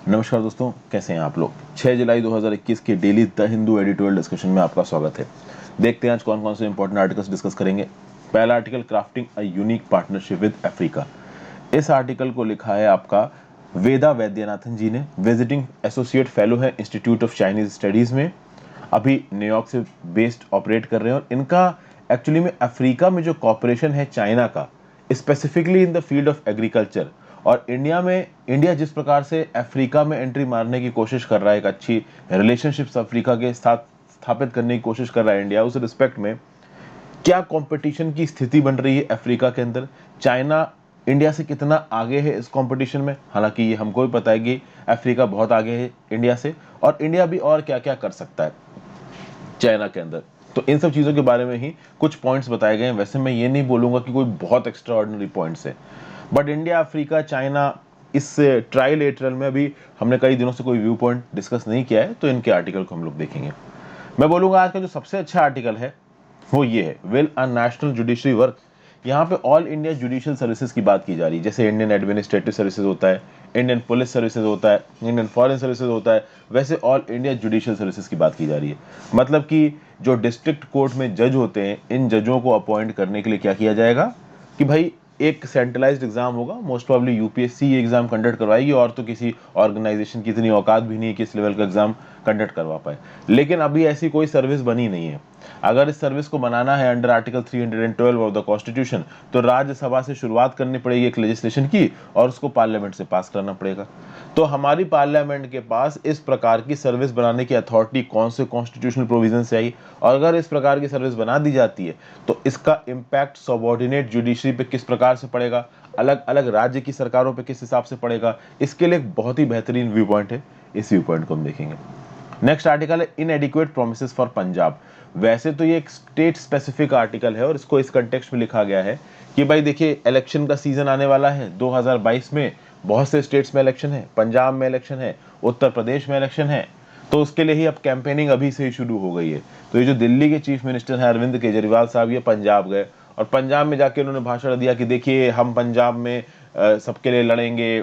नमस्कार दोस्तों, कैसे हैं आप लोग। 6 जुलाई 2021 के daily the Hindu editorial discussion में आपका स्वागत है। देखते हैं आज कौन कौन से इंपॉर्टेंट आर्टिकल्स डिस्कस करेंगे। पहला article, crafting a unique partnership with Africa. इस आर्टिकल को लिखा है आपका वेदा वैद्यनाथन जी ने। विजिटिंग एसोसिएट फेलो है इंस्टीट्यूट ऑफ चाइनीज स्टडीज में, अभी न्यूयॉर्क से बेस्ड ऑपरेट कर रहे हैं। और इनका एक्चुअली में अफ्रीका में जो कॉपरेशन है चाइना का, specifically in the field of agriculture, और इंडिया जिस प्रकार से अफ्रीका में एंट्री मारने की कोशिश कर रहा है, एक अच्छी रिलेशनशिप्स अफ्रीका के साथ स्थापित करने की कोशिश कर रहा है इंडिया, उस रिस्पेक्ट में क्या कंपटीशन की स्थिति बन रही है अफ्रीका के अंदर। चाइना इंडिया से कितना आगे है इस कंपटीशन में, हालांकि ये हमको भी पता है कि अफ्रीका बहुत आगे है इंडिया से, और इंडिया भी और क्या क्या कर सकता है चाइना के अंदर। तो इन सब चीज़ों के बारे में ही कुछ पॉइंट्स बताए गए हैं। वैसे मैं ये नहीं बोलूँगा कि कोई बहुत एक्स्ट्रा ऑर्डिनरी पॉइंट्स है, बट इंडिया, अफ्रीका, चाइना, इस ट्राइलेटरल में अभी हमने कई दिनों से कोई व्यू पॉइंट डिस्कस नहीं किया है, तो इनके आर्टिकल को हम लोग देखेंगे। मैं बोलूँगा आज का जो सबसे अच्छा आर्टिकल है वो ये है, will a national judiciary work. यहाँ पे ऑल इंडिया जुडिशियल सर्विसेज की बात की जा रही है। जैसे इंडियन एडमिनिस्ट्रेटिव सर्विसेज होता है, इंडियन पुलिस सर्विसेज होता है, इंडियन फॉरेन सर्विसेज होता है, वैसे ऑल इंडिया जुडिशियल सर्विसेज की बात की जा रही है। मतलब कि जो डिस्ट्रिक्ट कोर्ट में जज होते हैं, इन जजों को अपॉइंट करने के लिए क्या किया जाएगा कि भाई एक सेंट्रलाइज्ड एग्जाम होगा, मोस्ट प्रॉब्ली यूपीएससी ये एग्जाम कंडक्ट करवाएगी, और तो किसी ऑर्गेनाइजेशन की इतनी औकात भी नहीं है कि इस लेवल का एग्जाम कंडक्ट करवा पाए। लेकिन अभी ऐसी कोई सर्विस बनी नहीं है। अगर इस सर्विस को बनाना है under article 312 of the constitution, तो राज्यसभा से शुरुआत करनी पड़ेगी एक लेजिस्लेशन की, और उसको पार्लियामेंट से पास करना पड़ेगा। तो हमारी पार्लियामेंट के पास इस प्रकार की सर्विस बनाने की अथॉरिटी कौन से कॉन्स्टिट्यूशनल प्रोविजन से आई, और अगर इस प्रकार की सर्विस बना दी जाती है तो इसका इम्पैक्ट सबऑर्डिनेट जुडिशरी पे किस प्रकार से पड़ेगा, अलग अलग राज्य की सरकारों पे किस हिसाब से पड़ेगा, इसके लिए एक बहुत ही बेहतरीन व्यू पॉइंट है। इस व्यू पॉइंट को हम देखेंगे। नेक्स्ट आर्टिकल है इनएडिक्वेट प्रोमिसेस फॉर पंजाब। वैसे तो ये एक स्टेट स्पेसिफिक आर्टिकल है, और इसको इस कंटेक्स्ट में लिखा गया है कि भाई देखिए, इलेक्शन का सीजन आने वाला है 2022 में। बहुत से स्टेट्स में इलेक्शन है, पंजाब में इलेक्शन है, उत्तर प्रदेश में इलेक्शन है। तो उसके लिए ही अब कैंपेनिंग अभी से ही शुरू हो गई है। तो ये जो दिल्ली के चीफ मिनिस्टर हैं अरविंद केजरीवाल साहब, ये पंजाब गए, और पंजाब में जाके उन्होंने भाषण दिया कि देखिए हम पंजाब में सबके लिए लड़ेंगे।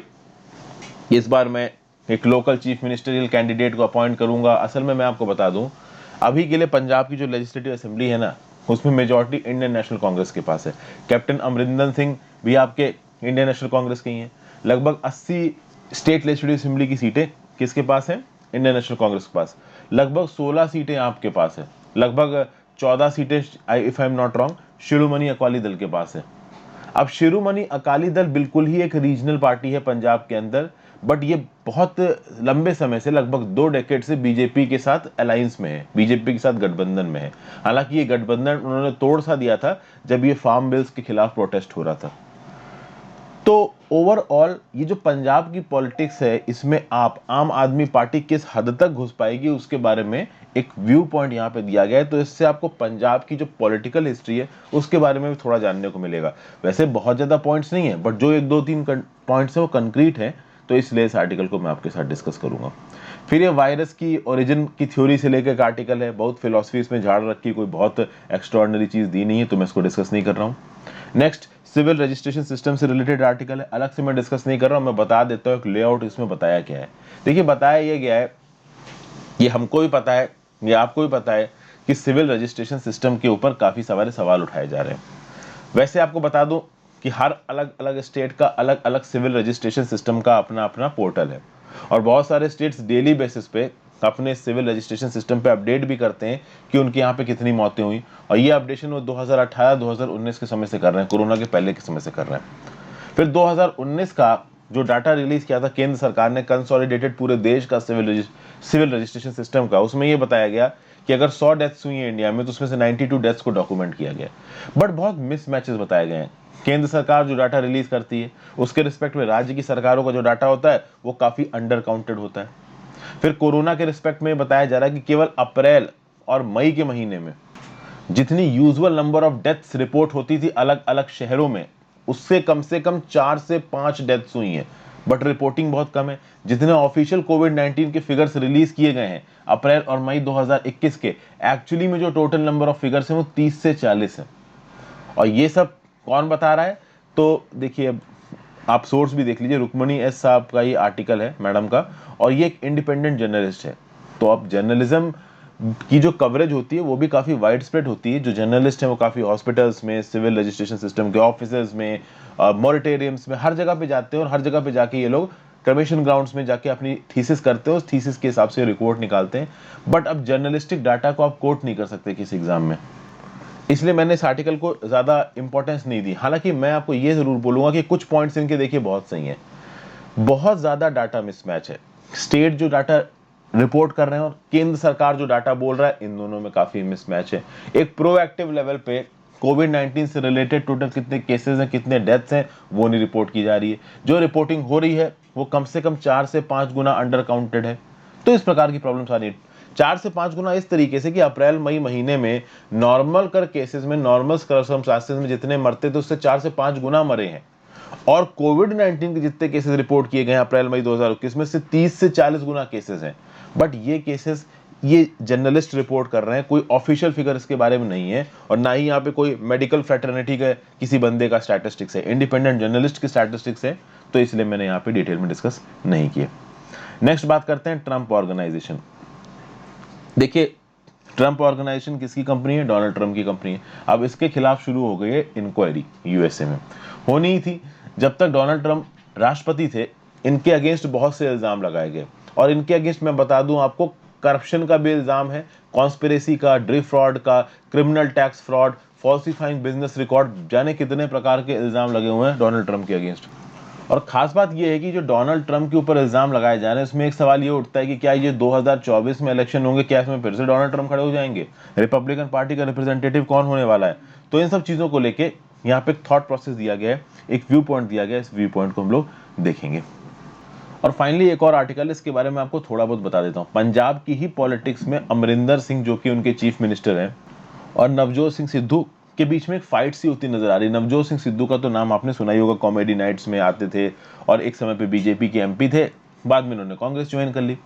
इस बार मैं एक लोकल चीफ मिनिस्टरियल कैंडिडेट को अपॉइंट करूंगा। असल में मैं आपको बता दूं, अभी के लिए पंजाब की जो लेजिस्लेटिव असेंबली है ना, उसमें मेजॉरिटी इंडियन नेशनल कांग्रेस के पास है। कैप्टन अमरिंदर सिंह भी आपके इंडियन नेशनल कांग्रेस के ही हैं। लगभग 80 स्टेट लेजिस्लेटिव असेंबली की सीटें किसके पास है? इंडियन नेशनल कांग्रेस के पास। लगभग 16 सीटें आपके पास है। लगभग 14 सीटें, if I am not wrong, Shiromani Akali Dal के पास है। अब शिरोमणि अकाली दल बिल्कुल ही एक रीजनल पार्टी है पंजाब के अंदर, बट ये बहुत लंबे समय से, लगभग 2 डेकेड से बीजेपी के साथ अलायंस में है, बीजेपी के साथ गठबंधन में है। हालांकि ये गठबंधन उन्होंने तोड़ सा दिया था जब ये फार्म बिल्स के खिलाफ प्रोटेस्ट हो रहा था। तो ओवरऑल ये जो पंजाब की पॉलिटिक्स है, इसमें आप आम आदमी पार्टी किस हद तक घुस पाएगी उसके बारे में एक व्यू पॉइंट यहाँ पे दिया गया है। तो इससे आपको पंजाब की जो पॉलिटिकल हिस्ट्री है उसके बारे में भी थोड़ा जानने को मिलेगा। वैसे बहुत ज्यादा पॉइंट्स नहीं है, बट जो एक दो तीन पॉइंट्स है वो कंक्रीट है, तो इसलिए इस आर्टिकल को मैं आपके साथ डिस्कस करूंगा। फिर ये वायरस की ओरिजिन की थ्योरी से लेकर एक आर्टिकल है, बहुत फिलोसफी इसमें झाड़ रखी, कोई बहुत एक्स्ट्राऑर्डिनरी चीज दी नहीं है, तो मैं इसको डिस्कस नहीं कर रहा हूँ। नेक्स्ट, सिविल रजिस्ट्रेशन सिस्टम से रिलेटेड आर्टिकल है, अलग से मैं डिस्कस नहीं कर रहा हूं, मैं बता देता हूं एक लेआउट इसमें बताया क्या है। देखिए, बताया ये गया है, ये हमको भी पता है, ये आपको भी पता है कि सिविल रजिस्ट्रेशन सिस्टम के ऊपर काफी सारे सवाल उठाए जा रहे हैं। वैसे आपको बता दूं कि हर अलग अलग स्टेट का अलग अलग सिविल रजिस्ट्रेशन सिस्टम का अपना अपना पोर्टल है, और बहुत सारे स्टेट्स डेली बेसिस पे अपने सिविल रजिस्ट्रेशन सिस्टम पे अपडेट भी करते हैं कि उनके यहाँ पे कितनी मौतें हुई। और ये अपडेशन वो 2018-2019 के समय से कर रहे हैं, कोरोना के पहले के समय से कर रहे हैं। फिर 2019 का जो डाटा रिलीज किया था केंद्र सरकार ने, कंसोलिडेटेड पूरे देश का सिविल रजिस्ट्रेशन सिस्टम का, उसमें यह बताया गया कि अगर 100 डेथ्स हुई हैं इंडिया में, तो उसमें से 92 डेथ्स को डॉक्यूमेंट किया गया। बट बहुत मिसमैचेस बताए गए हैं। केंद्र सरकार जो डाटा रिलीज करती है, उसके रिस्पेक्ट में राज्य की सरकारों का जो डाटा होता है वो काफी अंडर काउंटेड होता है। फिर कोरोना के रिस्पेक्ट में बताया जा रहा है कि केवल अप्रैल और मई के महीने में जितनी usual number of deaths report होती थी अलग अलग शहरों में, उससे कम से कम 4 से 5 डेथ्स हुई हैं, बट रिपोर्टिंग बहुत कम है। जितने ऑफिशियल कोविड-19 के फिगर्स रिलीज किए गए हैं अप्रैल और मई 2021 के, एक्चुअली में जो टोटल नंबर ऑफ फिगर्स हैं वो 30 से 40 है। और ये सब कौन बता रहा है? तो देखिए, आप सोर्स भी देख लीजिए, रुक्मणी एस साहब का ये आर्टिकल है, मैडम का, और ये एक इंडिपेंडेंट जर्नलिस्ट है। तो अब जर्नलिज्म की जो कवरेज होती है वो भी काफ़ी वाइड स्प्रेड होती है। जो जर्नलिस्ट हैं वो काफ़ी हॉस्पिटल्स में, सिविल रजिस्ट्रेशन सिस्टम के ऑफिस में, मॉनिटेरियम्स में, हर जगह पे जाते हैं, और हर जगह पे जाके ये लोग कमीशन ग्राउंड्स में जाके अपनी थीसिस करते हैं, उस थीसिस के हिसाब से रिपोर्ट निकालते हैं। बट अब जर्नलिस्टिक डाटा को आप कोट नहीं कर सकते किसी एग्जाम में, इसलिए मैंने इस आर्टिकल को ज़्यादा इंपॉर्टेंस नहीं दी। हालांकि मैं आपको ये ज़रूर बोलूँगा कि कुछ पॉइंट्स इनके देखिए बहुत सही हैं। बहुत ज़्यादा डाटा मिसमैच है, स्टेट जो डाटा रिपोर्ट कर रहे हैं और केंद्र सरकार जो डाटा बोल रहा है, इन दोनों में काफ़ी मिसमैच है। एक प्रोएक्टिव लेवल पे कोविड-19 से रिलेटेड टोटल कितने केसेस हैं, कितने डेथ्स हैं, वो नहीं रिपोर्ट की जा रही है। जो रिपोर्टिंग हो रही है वो कम से कम 4 से 5 गुना अंडर काउंटेड है। तो इस प्रकार की प्रॉब्लम्स आ रही है, 4 से 5 गुना इस तरीके से कि अप्रैल मई महीने में नॉर्मल कर केसेस में, नॉर्मल सर्कमस्टेंसेस में जितने मरते थे उससे 4 से 5 गुना मरे हैं। और कोविड-19 के जितने केसेस रिपोर्ट किए गए हैं अप्रैल मई 2021 में, से 30 से 40 गुना केसेस हैं। बट ये केसेस ये जर्नलिस्ट रिपोर्ट कर रहे हैं, कोई ऑफिशियल फिगर इसके बारे में नहीं है, और ना ही यहाँ पे कोई मेडिकल फ्रेटर्निटी का किसी बंदे का स्टैटिस्टिक्स है, इंडिपेंडेंट जर्नलिस्ट की स्टैटिस्टिक्स है। तो इसलिए मैंने यहाँ पे डिटेल में डिस्कस नहीं किया। नेक्स्ट बात करते हैं ट्रंप ऑर्गेनाइजेशन। देखिए, ट्रंप ऑर्गेनाइजेशन किसकी कंपनी है? डोनाल्ड ट्रंप की कंपनी है। अब इसके खिलाफ शुरू हो गई है इंक्वायरी, यूएसए में होनी ही थी। जब तक डोनाल्ड ट्रंप राष्ट्रपति थे, इनके अगेंस्ट बहुत से इल्जाम लगाए गए, और इनके अगेंस्ट मैं बता दूं आपको, करप्शन का भी इल्जाम है, कॉन्स्पिरेसी का, ड्रिफ्ट फ्रॉड का, criminal tax fraud, फॉल्सिफाइंग business record, जाने कितने प्रकार के इल्जाम लगे हुए हैं डोनाल्ड ट्रंप के अगेंस्ट। और खास बात यह है कि जो डोनाल्ड ट्रंप के ऊपर इल्जाम लगाए जा रहे हैं, उसमें एक सवाल ये उठता है कि क्या ये 2024 में इलेक्शन होंगे, क्या इसमें फिर से डोनाल्ड ट्रंप खड़े हो जाएंगे? रिपब्लिकन पार्टी का रिप्रेजेंटेटिव कौन होने वाला है? तो इन सब चीजों को लेके यहाँ पे थॉट प्रोसेस दिया गया है, एक व्यू पॉइंट दिया गया है। इस व्यू पॉइंट को हम लोग देखेंगे। और फाइनली एक और आर्टिकल, इसके बारे में आपको थोड़ा बहुत बता देता हूँ। पंजाब की ही पॉलिटिक्स में अमरिंदर सिंह, जो कि उनके चीफ मिनिस्टर हैं, और नवजोत सिंह सिद्धू के बीच में एक फाइट सी होती नजर आ रही है। नवजोत सिंह सिद्धू का तो नाम आपने सुना ही होगा, कॉमेडी नाइट्स में आते थे और एक समय पे बीजेपी के एमपी थे, बाद में उन्होंने कांग्रेस ज्वाइन कर ली।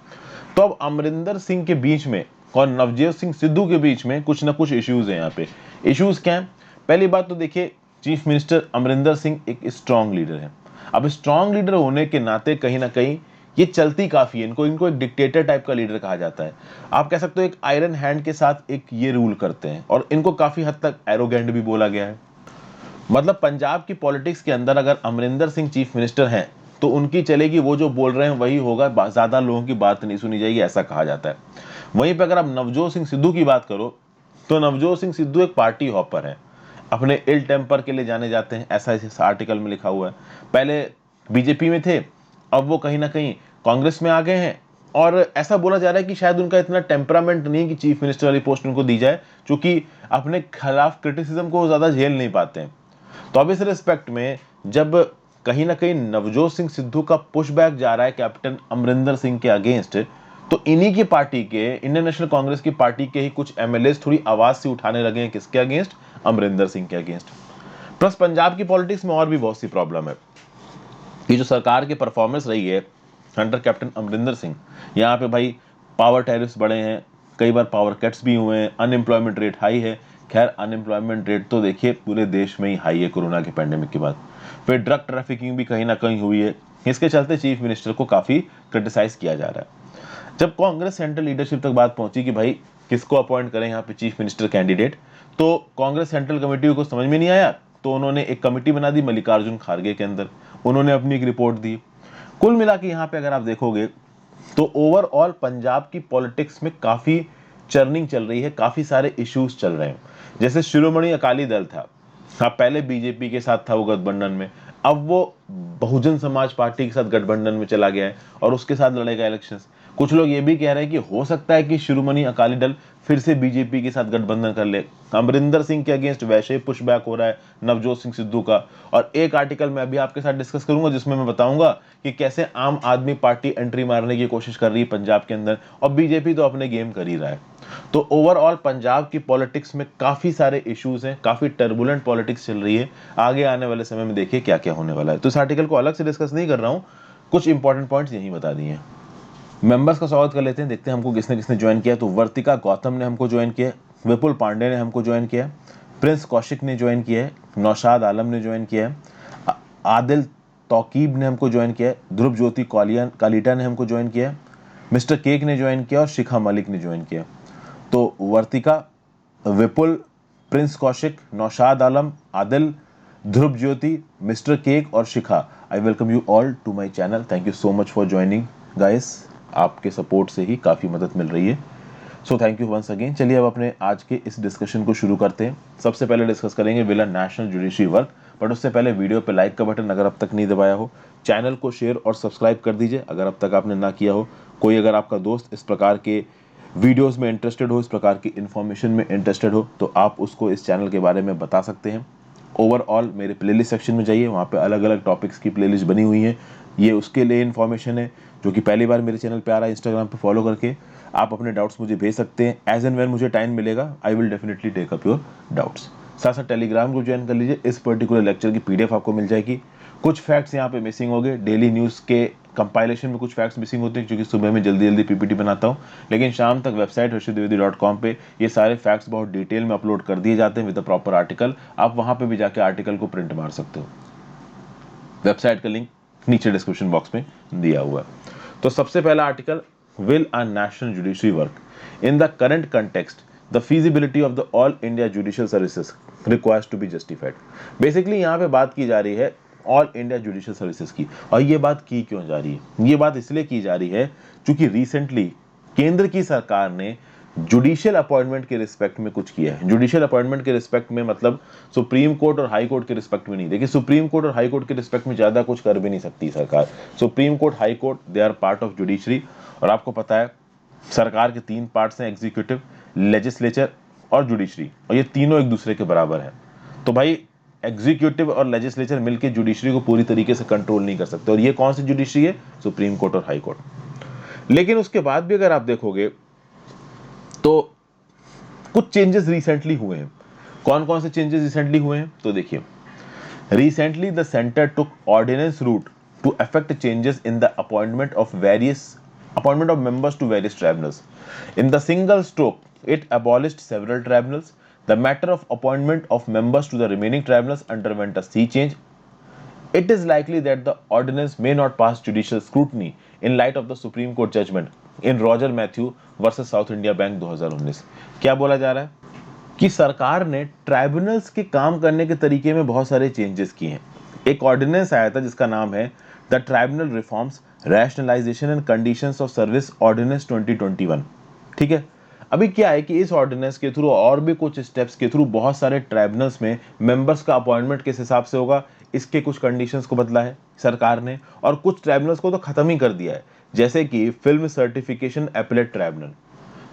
तो अब अमरिंदर सिंह के बीच में और नवजोत सिंह सिद्धू के बीच में कुछ ना कुछ इश्यूज हैं। यहाँ पे इश्यूज क्या है? पहली बात तो देखिए, चीफ मिनिस्टर अमरिंदर सिंह एक स्ट्रांग लीडर है। अब स्ट्रांग लीडर होने के नाते कहीं ना कहीं ये चलती काफी है, इनको एक डिक्टेटर टाइप का लीडर कहा जाता है। आप कह सकते हो एक आयरन हैंड के साथ एक ये रूल करते हैं, और इनको काफी हद तक एरोगेंट भी बोला गया है। मतलब पंजाब की पॉलिटिक्स के अंदर अगर अमरिंदर सिंह चीफ मिनिस्टर हैं तो उनकी चलेगी, वो जो बोल रहे हैं वही होगा, ज्यादा लोगों की बात नहीं सुनी जाएगी, ऐसा कहा जाता है। वहीं पर अगर आप नवजोत सिंह सिद्धू की बात करो तो नवजोत सिंह सिद्धू एक पार्टी हॉपर है, अपने इल टेम्पर के लिए जाने जाते हैं, ऐसा इस आर्टिकल में लिखा हुआ है। पहले बीजेपी में थे, अब वो कहीं ना कहीं कांग्रेस में आ गए हैं, और ऐसा बोला जा रहा है कि शायद उनका इतना टेम्परामेंट नहीं कि चीफ मिनिस्टर वाली पोस्ट उनको दी जाए, क्योंकि अपने खिलाफ क्रिटिसिज्म को ज्यादा झेल नहीं पाते हैं। तो अब इस रिस्पेक्ट में जब कहीं ना कहीं नवजोत सिंह सिद्धू का पुशबैक जा रहा है कैप्टन अमरिंदर सिंह के अगेंस्ट, तो इन्हीं की पार्टी के, इंडियन नेशनल कांग्रेस की पार्टी के ही कुछ एमएलए थोड़ी आवाज से उठाने लगे हैं। किसके अगेंस्ट? अमरिंदर सिंह के अगेंस्ट। प्लस पंजाब की पॉलिटिक्स में और भी बहुत सी प्रॉब्लम है। ये जो सरकार की परफॉर्मेंस रही है अंडर कैप्टन अमरिंदर सिंह, यहाँ पे भाई पावर टैरिफ्स बढ़े हैं, कई बार पावर कट्स भी हुए हैं, अनएम्प्लॉयमेंट रेट हाई है। खैर, अनएम्प्लॉयमेंट रेट तो देखिए पूरे देश में ही हाई है कोरोना के पैंडेमिक के बाद। फिर ड्रग ट्रैफिकिंग भी कहीं ना कहीं हुई है। इसके चलते चीफ मिनिस्टर को काफी क्रिटिसाइज किया जा रहा है। जब कांग्रेस सेंट्रल लीडरशिप तक बात पहुंची कि भाई किसको अपॉइंट करें यहाँ पे चीफ मिनिस्टर कैंडिडेट, तो कांग्रेस सेंट्रल कमेटी को समझ में नहीं आया, तो उन्होंने एक कमेटी बना दी मल्लिकार्जुन खड़गे के अंदर, उन्होंने अपनी एक रिपोर्ट दी। कुल मिला के यहाँ पे अगर आप देखोगे तो ओवरऑल पंजाब की पॉलिटिक्स में काफी चर्निंग चल रही है, काफी सारे इश्यूज चल रहे हैं। जैसे शिरोमणि अकाली दल था, हाँ पहले बीजेपी के साथ था वो गठबंधन में, अब वो बहुजन समाज पार्टी के साथ गठबंधन में चला गया है और उसके साथ लड़ेगा इलेक्शंस। कुछ लोग ये भी कह रहे हैं कि हो सकता है कि शिरोमणि अकाली दल फिर से बीजेपी के साथ गठबंधन कर ले। अमरिंदर सिंह के अगेंस्ट वैसे ही पुशबैक हो रहा है नवजोत सिंह सिद्धू का। और एक आर्टिकल मैं अभी आपके साथ डिस्कस करूंगा जिसमें मैं बताऊंगा कि कैसे आम आदमी पार्टी एंट्री मारने की कोशिश कर रही है पंजाब के अंदर, और बीजेपी तो अपने गेम कर ही रहा है। तो ओवरऑल पंजाब की पॉलिटिक्स में काफी सारे इश्यूज हैं, काफी टर्बुलेंट पॉलिटिक्स चल रही है। आगे आने वाले समय में देखिए क्या क्या होने वाला है। तो इस आर्टिकल को अलग से डिस्कस नहीं कर रहा हूं, कुछ इंपॉर्टेंट पॉइंट्स यही बता दिए हैं। मेंबर्स का स्वागत कर लेते हैं, देखते हैं हमको किसने किसने ज्वाइन किया। तो वर्तिका गौतम ने हमको ज्वाइन किया, विपुल पांडे ने हमको ज्वाइन किया, प्रिंस कौशिक ने ज्वाइन किया है, नौशाद आलम ने ज्वाइन किया है, आदिल तौकीब ने हमको ज्वाइन किया है, ध्रुव ज्योति कालीटा ने हमको ज्वाइन किया है, मिस्टर केक ने ज्वाइन किया और शिखा मलिक ने ज्वाइन किया। तो वर्तिका, विपुल, प्रिंस कौशिक, नौशाद आलम, आदिल, ध्रुव ज्योति, मिस्टर केक और Shikha, I welcome you all to my channel. Thank you so much for joining guys, आपके सपोर्ट से ही काफ़ी मदद मिल रही है, so thank you once again. चलिए अब अपने आज के इस डिस्कशन को शुरू करते हैं। सबसे पहले डिस्कस करेंगे will national judiciary work, but उससे पहले वीडियो पे लाइक का बटन अगर अब तक नहीं दबाया हो, चैनल को शेयर और सब्सक्राइब कर दीजिए अगर अब तक आपने ना किया हो। कोई अगर आपका दोस्त इस प्रकार के वीडियोस में इंटरेस्टेड हो, इस प्रकार की इन्फॉर्मेशन में इंटरेस्टेड हो, तो आप उसको इस चैनल के बारे में बता सकते हैं। ओवरऑल मेरे प्लेलिस्ट सेक्शन में जाइए, वहाँ पे अलग अलग टॉपिक्स की प्लेलिस्ट बनी हुई है। ये उसके लिए इन्फॉर्मेशन है जो कि पहली बार मेरे चैनल पे आ रहा है। इंस्टाग्राम पे फॉलो करके आप अपने डाउट्स मुझे भेज सकते हैं। एज एंड व्हेन मुझे टाइम मिलेगा I will definitely take up your doubts. साथ साथ टेलीग्राम को ज्वाइन कर लीजिए, इस पर्टिकुलर लेक्चर की पीडीएफ आपको मिल जाएगी। कुछ फैक्ट्स यहाँ पे मिसिंग हो गए, डेली न्यूज़ के कंपाइलेशन में कुछ फैक्ट्स मिसिंग होते हैं क्योंकि सुबह में जल्दी जल्दी पीपीटी बनाता हूँ, लेकिन शाम तक वेबसाइट harshitdivedi.com पे ये सारे फैक्ट्स बहुत डिटेल में अपलोड कर दिए जाते हैं विद अ प्रॉपर आर्टिकल। आप वहाँ पे भी जाके आर्टिकल को प्रिंट मार सकते हो। वेबसाइट का लिंक नीचे डिस्क्रिप्शन बॉक्स में दिया हुआ है। तो सबसे पहला article, will a national judiciary work in the current context, the feasibility of the all India judicial services requires to be justified. Basically यहाँ पे बात की जा रही है ऑल इंडिया जुडिशियल सर्विसेज की, और ये बात की क्यों जा रही है? ये बात इसलिए की जा रही है क्योंकि रिसेंटली केंद्र की सरकार ने जुडिशियल अपॉइंटमेंट के रिस्पेक्ट में कुछ किया है। जुडिशियल अपॉइंटमेंट के रिस्पेक्ट में मतलब सुप्रीम कोर्ट और हाई कोर्ट के रिस्पेक्ट में नहीं। देखिए, सुप्रीम कोर्ट और हाई कोर्ट के रिस्पेक्ट में ज्यादा कुछ कर भी नहीं सकती सरकार। Supreme Court, High Court, they are part of judiciary. और आपको पता है सरकार के 3 पार्ट्स हैं, एग्जीक्यूटिव, लेजिस्लेचर और जुडिशरी, और ये तीनों एक दूसरे के बराबर हैं। तो भाई एग्जीक्यूटिव और लेजिस्लेचर मिलकर जुडिशरी को पूरी तरीके से कंट्रोल नहीं कर सकते, और ये कौन सी जुडिशरी है? सुप्रीम कोर्ट और हाई कोर्ट। लेकिन उसके बाद भी अगर आप देखोगे तो कुछ चेंजेस रिसेंटली हुए हैं। कौन कौन से चेंजेस रिसेंटली हुए हैं? तो देखिए, recently the centre took ordinance route to affect changes in the appointment of members to various tribunals. In the single stroke, it abolished several tribunals. The matter of appointment of members to the remaining tribunals underwent a sea change. It is likely that the ordinance may not pass judicial scrutiny in light of the Supreme Court judgment in Roger Matthew versus South India Bank 2019। क्या बोला जा रहा है कि सरकार ने tribunals के काम करने के तरीके में बहुत सारे चेंजेस किए हैं। एक ऑर्डिनेंस आया था जिसका नाम है the tribunal reforms, rationalisation and conditions of service ordinance 2021। ठीक है, अभी क्या है कि इस ऑर्डिनेंस के थ्रू और भी कुछ स्टेप्स के थ्रू बहुत सारे ट्राइब्यूनल्स में मेंबर्स का अपॉइंटमेंट किस हिसाब से होगा, इसके कुछ कंडीशंस को बदला है सरकार ने, और कुछ ट्राइब्यूनल्स को तो खत्म ही कर दिया है। जैसे कि फिल्म सर्टिफिकेशन एपेलेट ट्राइब्यूनल,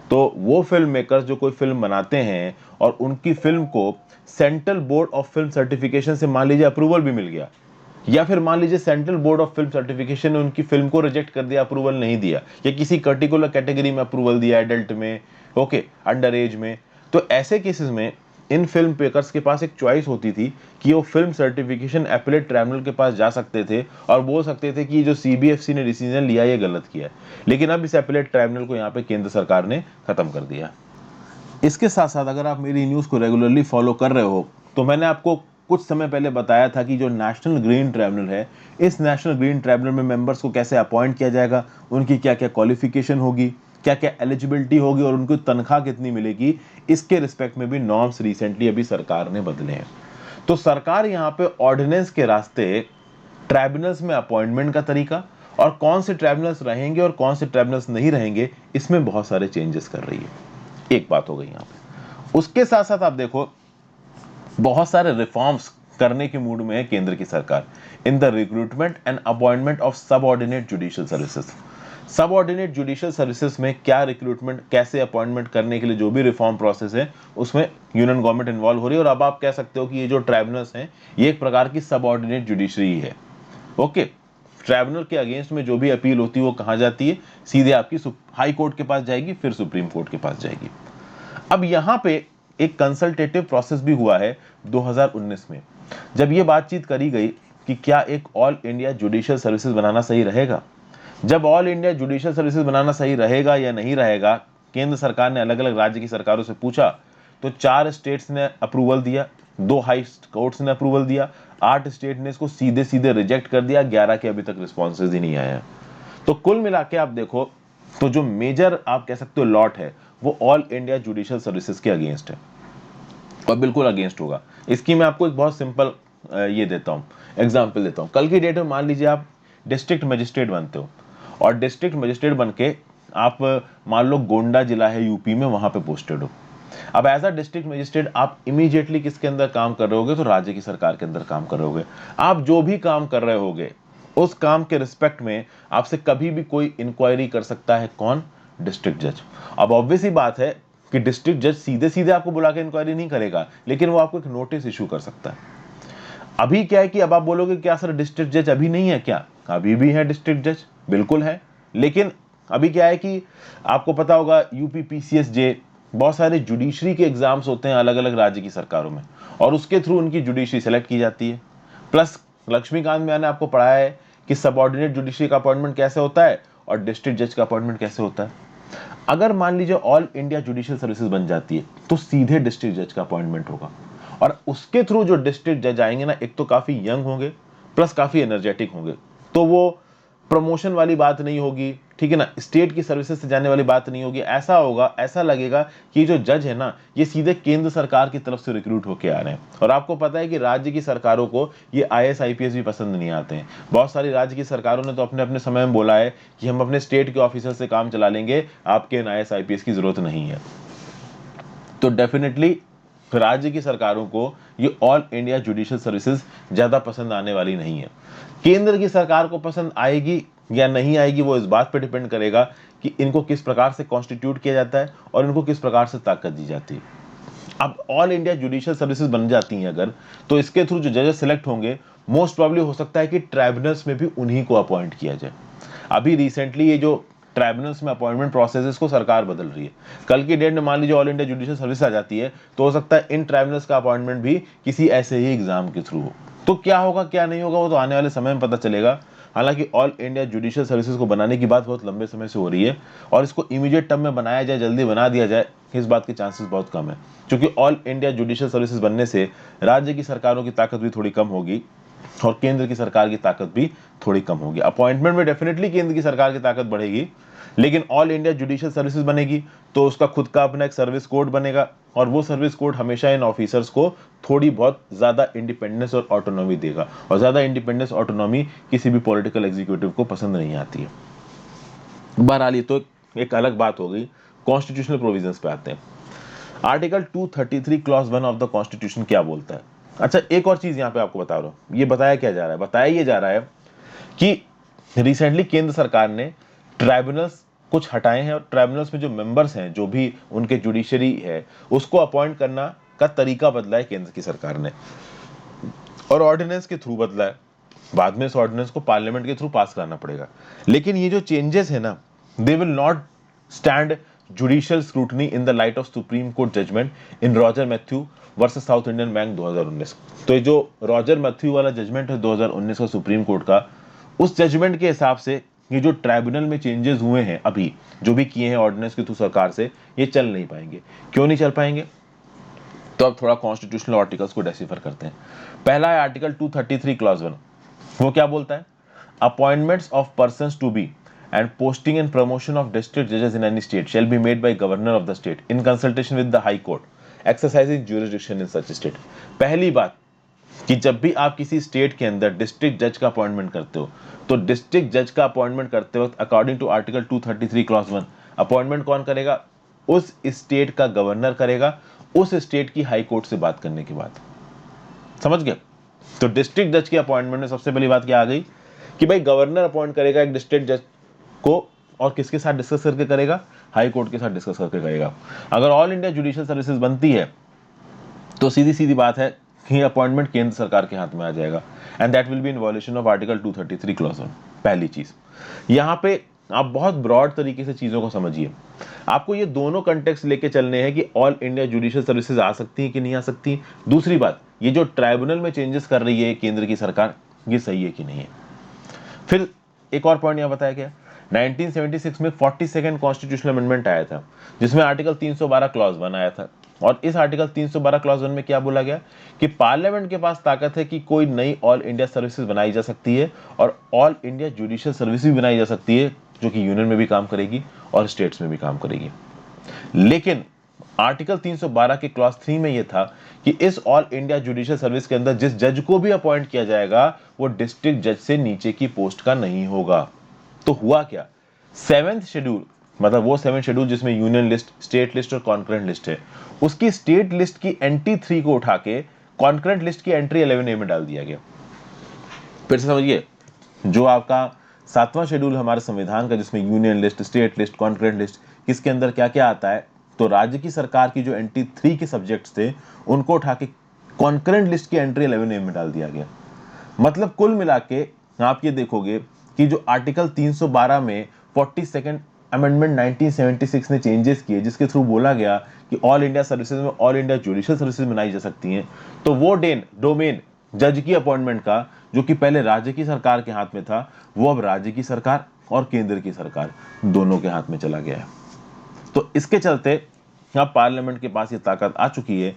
तो वो फिल्म मेकर्स जो कोई फिल्म बनाते हैं और उनकी फिल्म को central board of film certification से मान लीजिए अप्रूवल भी मिल गया, या फिर मान लीजिए central board of film certification ने उनकी फिल्म को रिजेक्ट कर दिया, अप्रूवल नहीं दिया, या किसी पर्टिकुलर कैटेगरी में अप्रूवल दिया, एडल्ट में, ओके, अंडर एज में, तो ऐसे केसेस में इन फिल्म मेकर्स के पास एक चॉइस होती थी कि वो फिल्म सर्टिफिकेशन एपेलेट ट्राइब्यूनल के पास जा सकते थे और बोल सकते थे कि जो सीबीएफसी ने डिसीजन लिया ये गलत किया है। लेकिन अब इस एपेलेट ट्राइब्यूनल को यहाँ पे केंद्र सरकार ने खत्म कर दिया। इसके साथ साथ अगर आप मेरी न्यूज़ को रेगुलरली फॉलो कर रहे हो तो मैंने आपको कुछ समय पहले बताया था कि जो नेशनल ग्रीन ट्राइब्यूनल है, इस नेशनल ग्रीन ट्राइब्यूनल में मेंबर्स को कैसे अपॉइंट किया जाएगा, उनकी क्या क्या क्वालिफिकेशन होगी, क्या क्या एलिजिबिलिटी होगी और उनको तनख्वाह कितनी मिलेगी, इसके रिस्पेक्ट में भी नॉर्म्स रिसेंटली अभी सरकार ने बदले हैं। तो सरकार यहाँ पे ऑर्डिनेंस के रास्ते ट्राइब्यूनल्स में अपॉइंटमेंट का तरीका और कौन से ट्राइब्यूनल्स रहेंगे और कौन से ट्राइब्यूनल्स नहीं रहेंगे, इसमें बहुत सारे चेंजेस कर रही है। एक बात हो गई यहाँ पे। उसके साथ साथ आप देखो बहुत सारे रिफॉर्म्स करने के मूड में है केंद्र की सरकार in the recruitment and appointment of subordinate judicial services. Subordinate judicial services में क्या रिक्रूटमेंट, कैसे अपॉइंटमेंट करने के लिए जो भी रिफॉर्म प्रोसेस है उसमें यूनियन गवर्नमेंट इन्वॉल्व हो रही है। और अब आप कह सकते हो कि ये जो ट्राइब्यूनल्स हैं ये एक प्रकार की सबऑर्डिनेट जुडिशरी है। ओके, ट्राइब्यूनल के अगेंस्ट में जो भी अपील होती है वो कहाँ जाती है? सीधे आपकी हाई कोर्ट के पास जाएगी, फिर सुप्रीम कोर्ट के पास जाएगी। अब यहाँ पे एक कंसल्टेटिव प्रोसेस भी हुआ है 2019 में, जब ये बातचीत करी गई कि क्या एक ऑल इंडिया जुडिशियल सर्विसेज बनाना सही रहेगा। जब ऑल इंडिया जुडिशियल सर्विसेज बनाना सही रहेगा या नहीं रहेगा, केंद्र सरकार ने अलग अलग राज्य की सरकारों से पूछा, तो 4 स्टेट्स ने अप्रूवल दिया, 2 हाई कोर्ट्स ने अप्रूवल दिया, 8 स्टेट ने इसको सीधे सीधे रिजेक्ट कर दिया, 11 के अभी तक रिस्पॉन्सेज ही नहीं आए हैं। तो कुल मिला के आप देखो तो जो मेजर आप कह सकते हो लॉट है वो ऑल इंडिया जुडिशियल सर्विसेज के अगेंस्ट है, और बिल्कुल अगेंस्ट होगा। इसकी मैं आपको एक बहुत सिंपल ये देता हूँ, एग्जाम्पल देता हूँ। कल की डेट में मान लीजिए आप डिस्ट्रिक्ट मजिस्ट्रेट बनते हो, और डिस्ट्रिक्ट मजिस्ट्रेट बन के आप मान लो गोंडा जिला है यूपी में, वहां पे पोस्टेड हो। अब एज अ डिस्ट्रिक्ट मजिस्ट्रेट आप इमीडिएटली किसके अंदर काम कर रहे होगे, तो राज्य की सरकार के अंदर काम कर रहे होगे। आप जो भी काम कर रहे होगे उस काम के रिस्पेक्ट में आपसे कभी भी कोई इंक्वायरी कर सकता है, कौन, डिस्ट्रिक्ट जज। अब ऑब्वियस ही बात है कि डिस्ट्रिक्ट जज सीधे सीधे आपको बुला के इंक्वायरी नहीं करेगा, लेकिन वो आपको एक नोटिस इशू कर सकता है। अभी क्या है कि अब आप बोलोगे क्या सर डिस्ट्रिक्ट जज अभी नहीं है क्या, अभी भी है डिस्ट्रिक्ट जज, बिल्कुल है। लेकिन अभी क्या है कि आपको पता होगा यूपी पीसीएस जे, बहुत सारे जुडिशरी के एग्जाम्स होते हैं अलग अलग राज्य की सरकारों में, और उसके थ्रू उनकी जुडिशरी सेलेक्ट की जाती है। प्लस लक्ष्मीकांत मैंने आपको पढ़ाया है कि सबऑर्डिनेट जुडिशरी का अपॉइंटमेंट कैसे होता है और डिस्ट्रिक्ट जज का अपॉइंटमेंट कैसे होता है। अगर मान लीजिए ऑल इंडिया जुडिशियल सर्विसेज बन जाती है तो सीधे डिस्ट्रिक्ट जज का अपॉइंटमेंट होगा, और उसके थ्रू जो डिस्ट्रिक्ट जज आएंगे ना, एक तो काफी यंग होंगे प्लस काफी एनर्जेटिक होंगे, तो वो प्रमोशन वाली बात नहीं होगी, ठीक है ना, स्टेट की सर्विसेज से जाने वाली बात नहीं होगी। ऐसा होगा, ऐसा लगेगा कि जो जज है ना ये सीधे केंद्र सरकार की तरफ से रिक्रूट होके आ रहे हैं। और आपको पता है कि राज्य की सरकारों को ये आईएएस आईपीएस भी पसंद नहीं आते हैं। बहुत सारी राज्य की सरकारों ने तो अपने अपने समय में बोला है कि हम अपने स्टेट के ऑफिसर से काम चला लेंगे, आपके आईएएस आईपीएस की जरूरत नहीं है। तो डेफिनेटली राज्य की सरकारों को ये ऑल इंडिया जुडिशियल सर्विसेज ज्यादा पसंद आने वाली नहीं है। केंद्र की सरकार को पसंद आएगी या नहीं आएगी वो इस बात पे डिपेंड करेगा कि इनको किस प्रकार से कॉन्स्टिट्यूट किया जाता है और इनको किस प्रकार से ताकत दी जाती है। अब ऑल इंडिया जुडिशियल सर्विसेज बन जाती हैं अगर, तो इसके थ्रू जो जजेस सिलेक्ट होंगे मोस्ट प्रोबेबली हो सकता है कि ट्राइब्यूनल्स में भी उन्हीं को अपॉइंट किया जाए। अभी रिसेंटली ये जो ट्राइब्यूनल्स में अपॉइंटमेंट प्रोसेस है इसको सरकार बदल रही है। कल की डेट में मान लीजिए ऑल इंडिया जुडिशियल सर्विस आ जाती है तो हो सकता है इन ट्राइब्यूनल्स का अपॉइंटमेंट भी किसी ऐसे ही एग्जाम के थ्रू हो। तो क्या होगा क्या नहीं होगा वो तो आने वाले समय में पता चलेगा। हालांकि ऑल इंडिया जुडिशियल सर्विसेज को बनाने की बात बहुत लंबे समय से हो रही है, और इसको इमीडिएट टर्म में बनाया जाए, जल्दी बना दिया जाए, इस बात के चांसेस बहुत कम है। क्योंकि ऑल इंडिया जुडिशियल सर्विसेज बनने से राज्य की सरकारों की ताकत भी थोड़ी कम होगी और केंद्र की सरकार की ताकत भी थोड़ी कम होगी। अपॉइंटमेंट में डेफिनेटली केंद्र की सरकार की ताकत बढ़ेगी, लेकिन ऑल इंडिया जुडिशियल सर्विसेज बनेगी तो उसका खुद का अपना एक सर्विस कोड बनेगा, और वो सर्विस कोड हमेशा इन ऑफिसर्स को थोड़ी बहुत ज्यादा इंडिपेंडेंस और ऑटोनॉमी देगा, और ज्यादा इंडिपेंडेंस ऑटोनॉमी किसी भी पॉलिटिकल एग्जीक्यूटिव को पसंद नहीं आती है। बहरहाल ये तो एक अलग बात हो गई। कॉन्स्टिट्यूशनल प्रोविजंस पे आते हैं। Article 233 clause 1 of the constitution क्या बोलता है। अच्छा, एक और चीज यहां पे आपको बता रहा हूं, ये बताया क्या जा रहा है, बताया ये जा रहा है कि रिसेंटली केंद्र सरकार ने ट्राइब्यूनल्स कुछ हटाए हैं, और ट्राइब्यूनल्स में जो मेंबर्स हैं, जो भी उनके जुडिशरी है, उसको अपॉइंट करना का तरीका बदला है केंद्र की सरकार ने, और ऑर्डिनेंस के थ्रू बदला है। बाद में इस ऑर्डिनेंस को पार्लियामेंट के थ्रू पास कराना पड़ेगा। लेकिन ये जो चेंजेस है ना, they will not stand judicial scrutiny in the light of Supreme Court judgement in Rojer Mathew versus South Indian Bank 2019। तो ये जो रॉजर मैथ्यू वाला जजमेंट है 2019 का सुप्रीम कोर्ट का, उस जजमेंट के हिसाब से ये जो ट्राइब्यूनल में चेंजेस हुए हैं अभी, जो भी किए हैं ऑर्डिनेंस के थ्रू सरकार से, ये चल नहीं पाएंगे। क्यों नहीं चल पाएंगे, तो अब थोड़ा कॉन्स्टिट्यूशनल आर्टिकल्स को डेसिफर करते हैं। पहला है आर्टिकल 233 क्लॉज 1। वो क्या बोलता है, appointments of persons to be and posting and promotion of district judges in any state shall be made by governor of the state in consultation with the high court exercising jurisdiction in such state। पहली बात कि जब भी आप किसी state के अंदर district जज का अपॉइंटमेंट करते हो, तो डिस्ट्रिक्ट जज का अपॉइंटमेंट करते वक्त according to article 233 clause 1 appointment कौन करेगा, उस स्टेट का गवर्नर करेगा, उस स्टेट की हाई कोर्ट से बात करने के बाद। समझ गए। तो डिस्ट्रिक्ट जज के अपॉइंटमेंट में सबसे पहली बात क्या आ गई कि भाई गवर्नर अपॉइंट करेगा एक डिस्ट्रिक्ट जज को, और किसके साथ डिस्कस करके करेगा, हाई कोर्ट के साथ डिस्कस करके करेगा। अगर ऑल इंडिया जुडिशियल सर्विसेज बनती है तो सीधी सीधी बात है कि अपॉइंटमेंट केंद्र सरकार के हाथ में आ जाएगा, and that will be in violation of article 233 clause 1। पहली चीज, यहां पे आप बहुत ब्रॉड तरीके से चीजों को समझिए। आपको ये दोनों कंटेक्स्ट लेके चलने हैं कि ऑल इंडिया जुडिशियल सर्विसेज आ सकती हैं कि नहीं आ सकती। दूसरी बात, ये जो ट्राइब्यूनल में चेंजेस कर रही है केंद्र की सरकार, ये सही है कि नहीं है। फिर एक और पॉइंट यहां बताया गया, 1976 में 42nd कॉन्स्टिट्यूशनल अमेंडमेंट आया था, जिसमें आर्टिकल 312 क्लॉज 1 आया था। और इस आर्टिकल 312 क्लॉज 1 में क्या बोला गया कि पार्लियामेंट के पास ताकत है कि कोई नई ऑल इंडिया सर्विसेज बनाई जा सकती है और ऑल इंडिया जुडिशियल सर्विस भी बनाई जा सकती है, जो कि यूनियन में भी काम करेगी और स्टेट्स में भी काम करेगी। लेकिन आर्टिकल 312 के क्लॉज 3 में यह था कि इस ऑल इंडिया जुडिशियल सर्विस के अंदर जिस जज को भी अपॉइंट किया जाएगा वो डिस्ट्रिक्ट जज से नीचे की पोस्ट का नहीं होगा। तो हुआ क्या, 7th शेड्यूल, मतलब वो 7 शेड्यूल जिसमें यूनियन लिस्ट, स्टेट लिस्ट और कॉन्करेंट लिस्ट है, उसकी स्टेट लिस्ट की एंट्री 3 को उठा के कॉन्करेंट लिस्ट की एंट्री 11A में डाल दिया गया। फिर से समझिए, जो आपका 7वां शेड्यूल हमारे संविधान का, जिसमें union list, state list, concurrent list, किसके अंदर क्या क्या आता है, तो राज्य की सरकार की जो एंट्री 3 के सब्जेक्ट्स थे उनको उठा के कॉन्करेंट लिस्ट की एंट्री 11A में डाल दिया गया। मतलब कुल मिला के आप ये देखोगे कि जो आर्टिकल 312 में 42nd अमेंडमेंट 1976 ने चेंजेस किए, जिसके थ्रू बोला गया कि ऑल इंडिया सर्विसेज में ऑल इंडिया जुडिशियल सर्विसेज बनाई जा सकती हैं, तो वो डोमेन जज की अपॉइंटमेंट का, जो कि पहले राज्य की सरकार के हाथ में था, वो अब राज्य की सरकार और केंद्र की सरकार दोनों के हाथ में चला गया है। तो इसके चलते अब पार्लियामेंट के पास ये ताकत आ चुकी है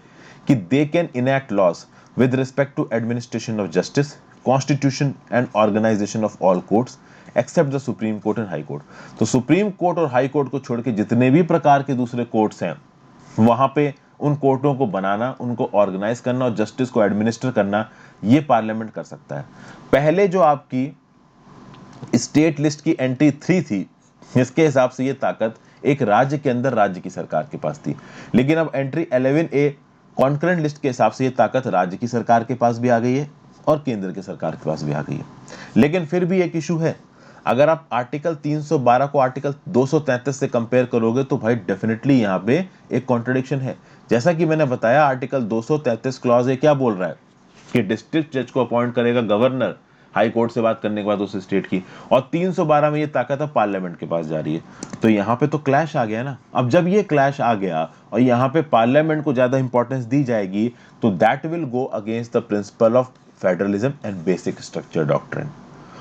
कि they can enact laws with respect to administration of justice, constitution and organisation of all courts except the Supreme Court and High Court. तो सुप्रीम कोर्ट और हाई कोर्ट को छोड़ के जितने भी प्रकार के दूसरे कोर्ट्स हैं, वहां पे उन कोर्टों को बनाना, उनको ऑर्गेनाइज करना और जस्टिस को एडमिनिस्टर करना, ये पार्लियामेंट कर सकता है। पहले जो आपकी स्टेट लिस्ट की एंट्री 3 थी, इसके हिसाब से ये ताकत एक राज्य के अंदर राज्य की सरकार के पास थी, लेकिन अब एंट्री 11A कॉन्करेंट लिस्ट के हिसाब से ये ताकत राज्य की सरकार के पास भी आ गई है और केंद्र की सरकार के पास भी आ गई है। लेकिन फिर भी एक इशू है, अगर आप आर्टिकल 312 को आर्टिकल 233 से कंपेयर करोगे तो भाई डेफिनेटली यहाँ पे एक कॉन्ट्रडिक्शन है। जैसा कि मैंने बताया, आर्टिकल 233 क्लॉज ए क्या बोल रहा है कि डिस्ट्रिक्ट जज को अपॉइंट करेगा गवर्नर, हाई कोर्ट से बात करने के बाद उस स्टेट की, और 312 में ये ताकत अब पार्लियामेंट के पास जा रही है। तो यहाँ पे तो क्लैश आ गया ना। अब जब ये क्लैश आ गया और यहाँ पे पार्लियामेंट को ज्यादा इंपॉर्टेंस दी जाएगी, तो that will go against the principle of federalism and basic structure doctrine.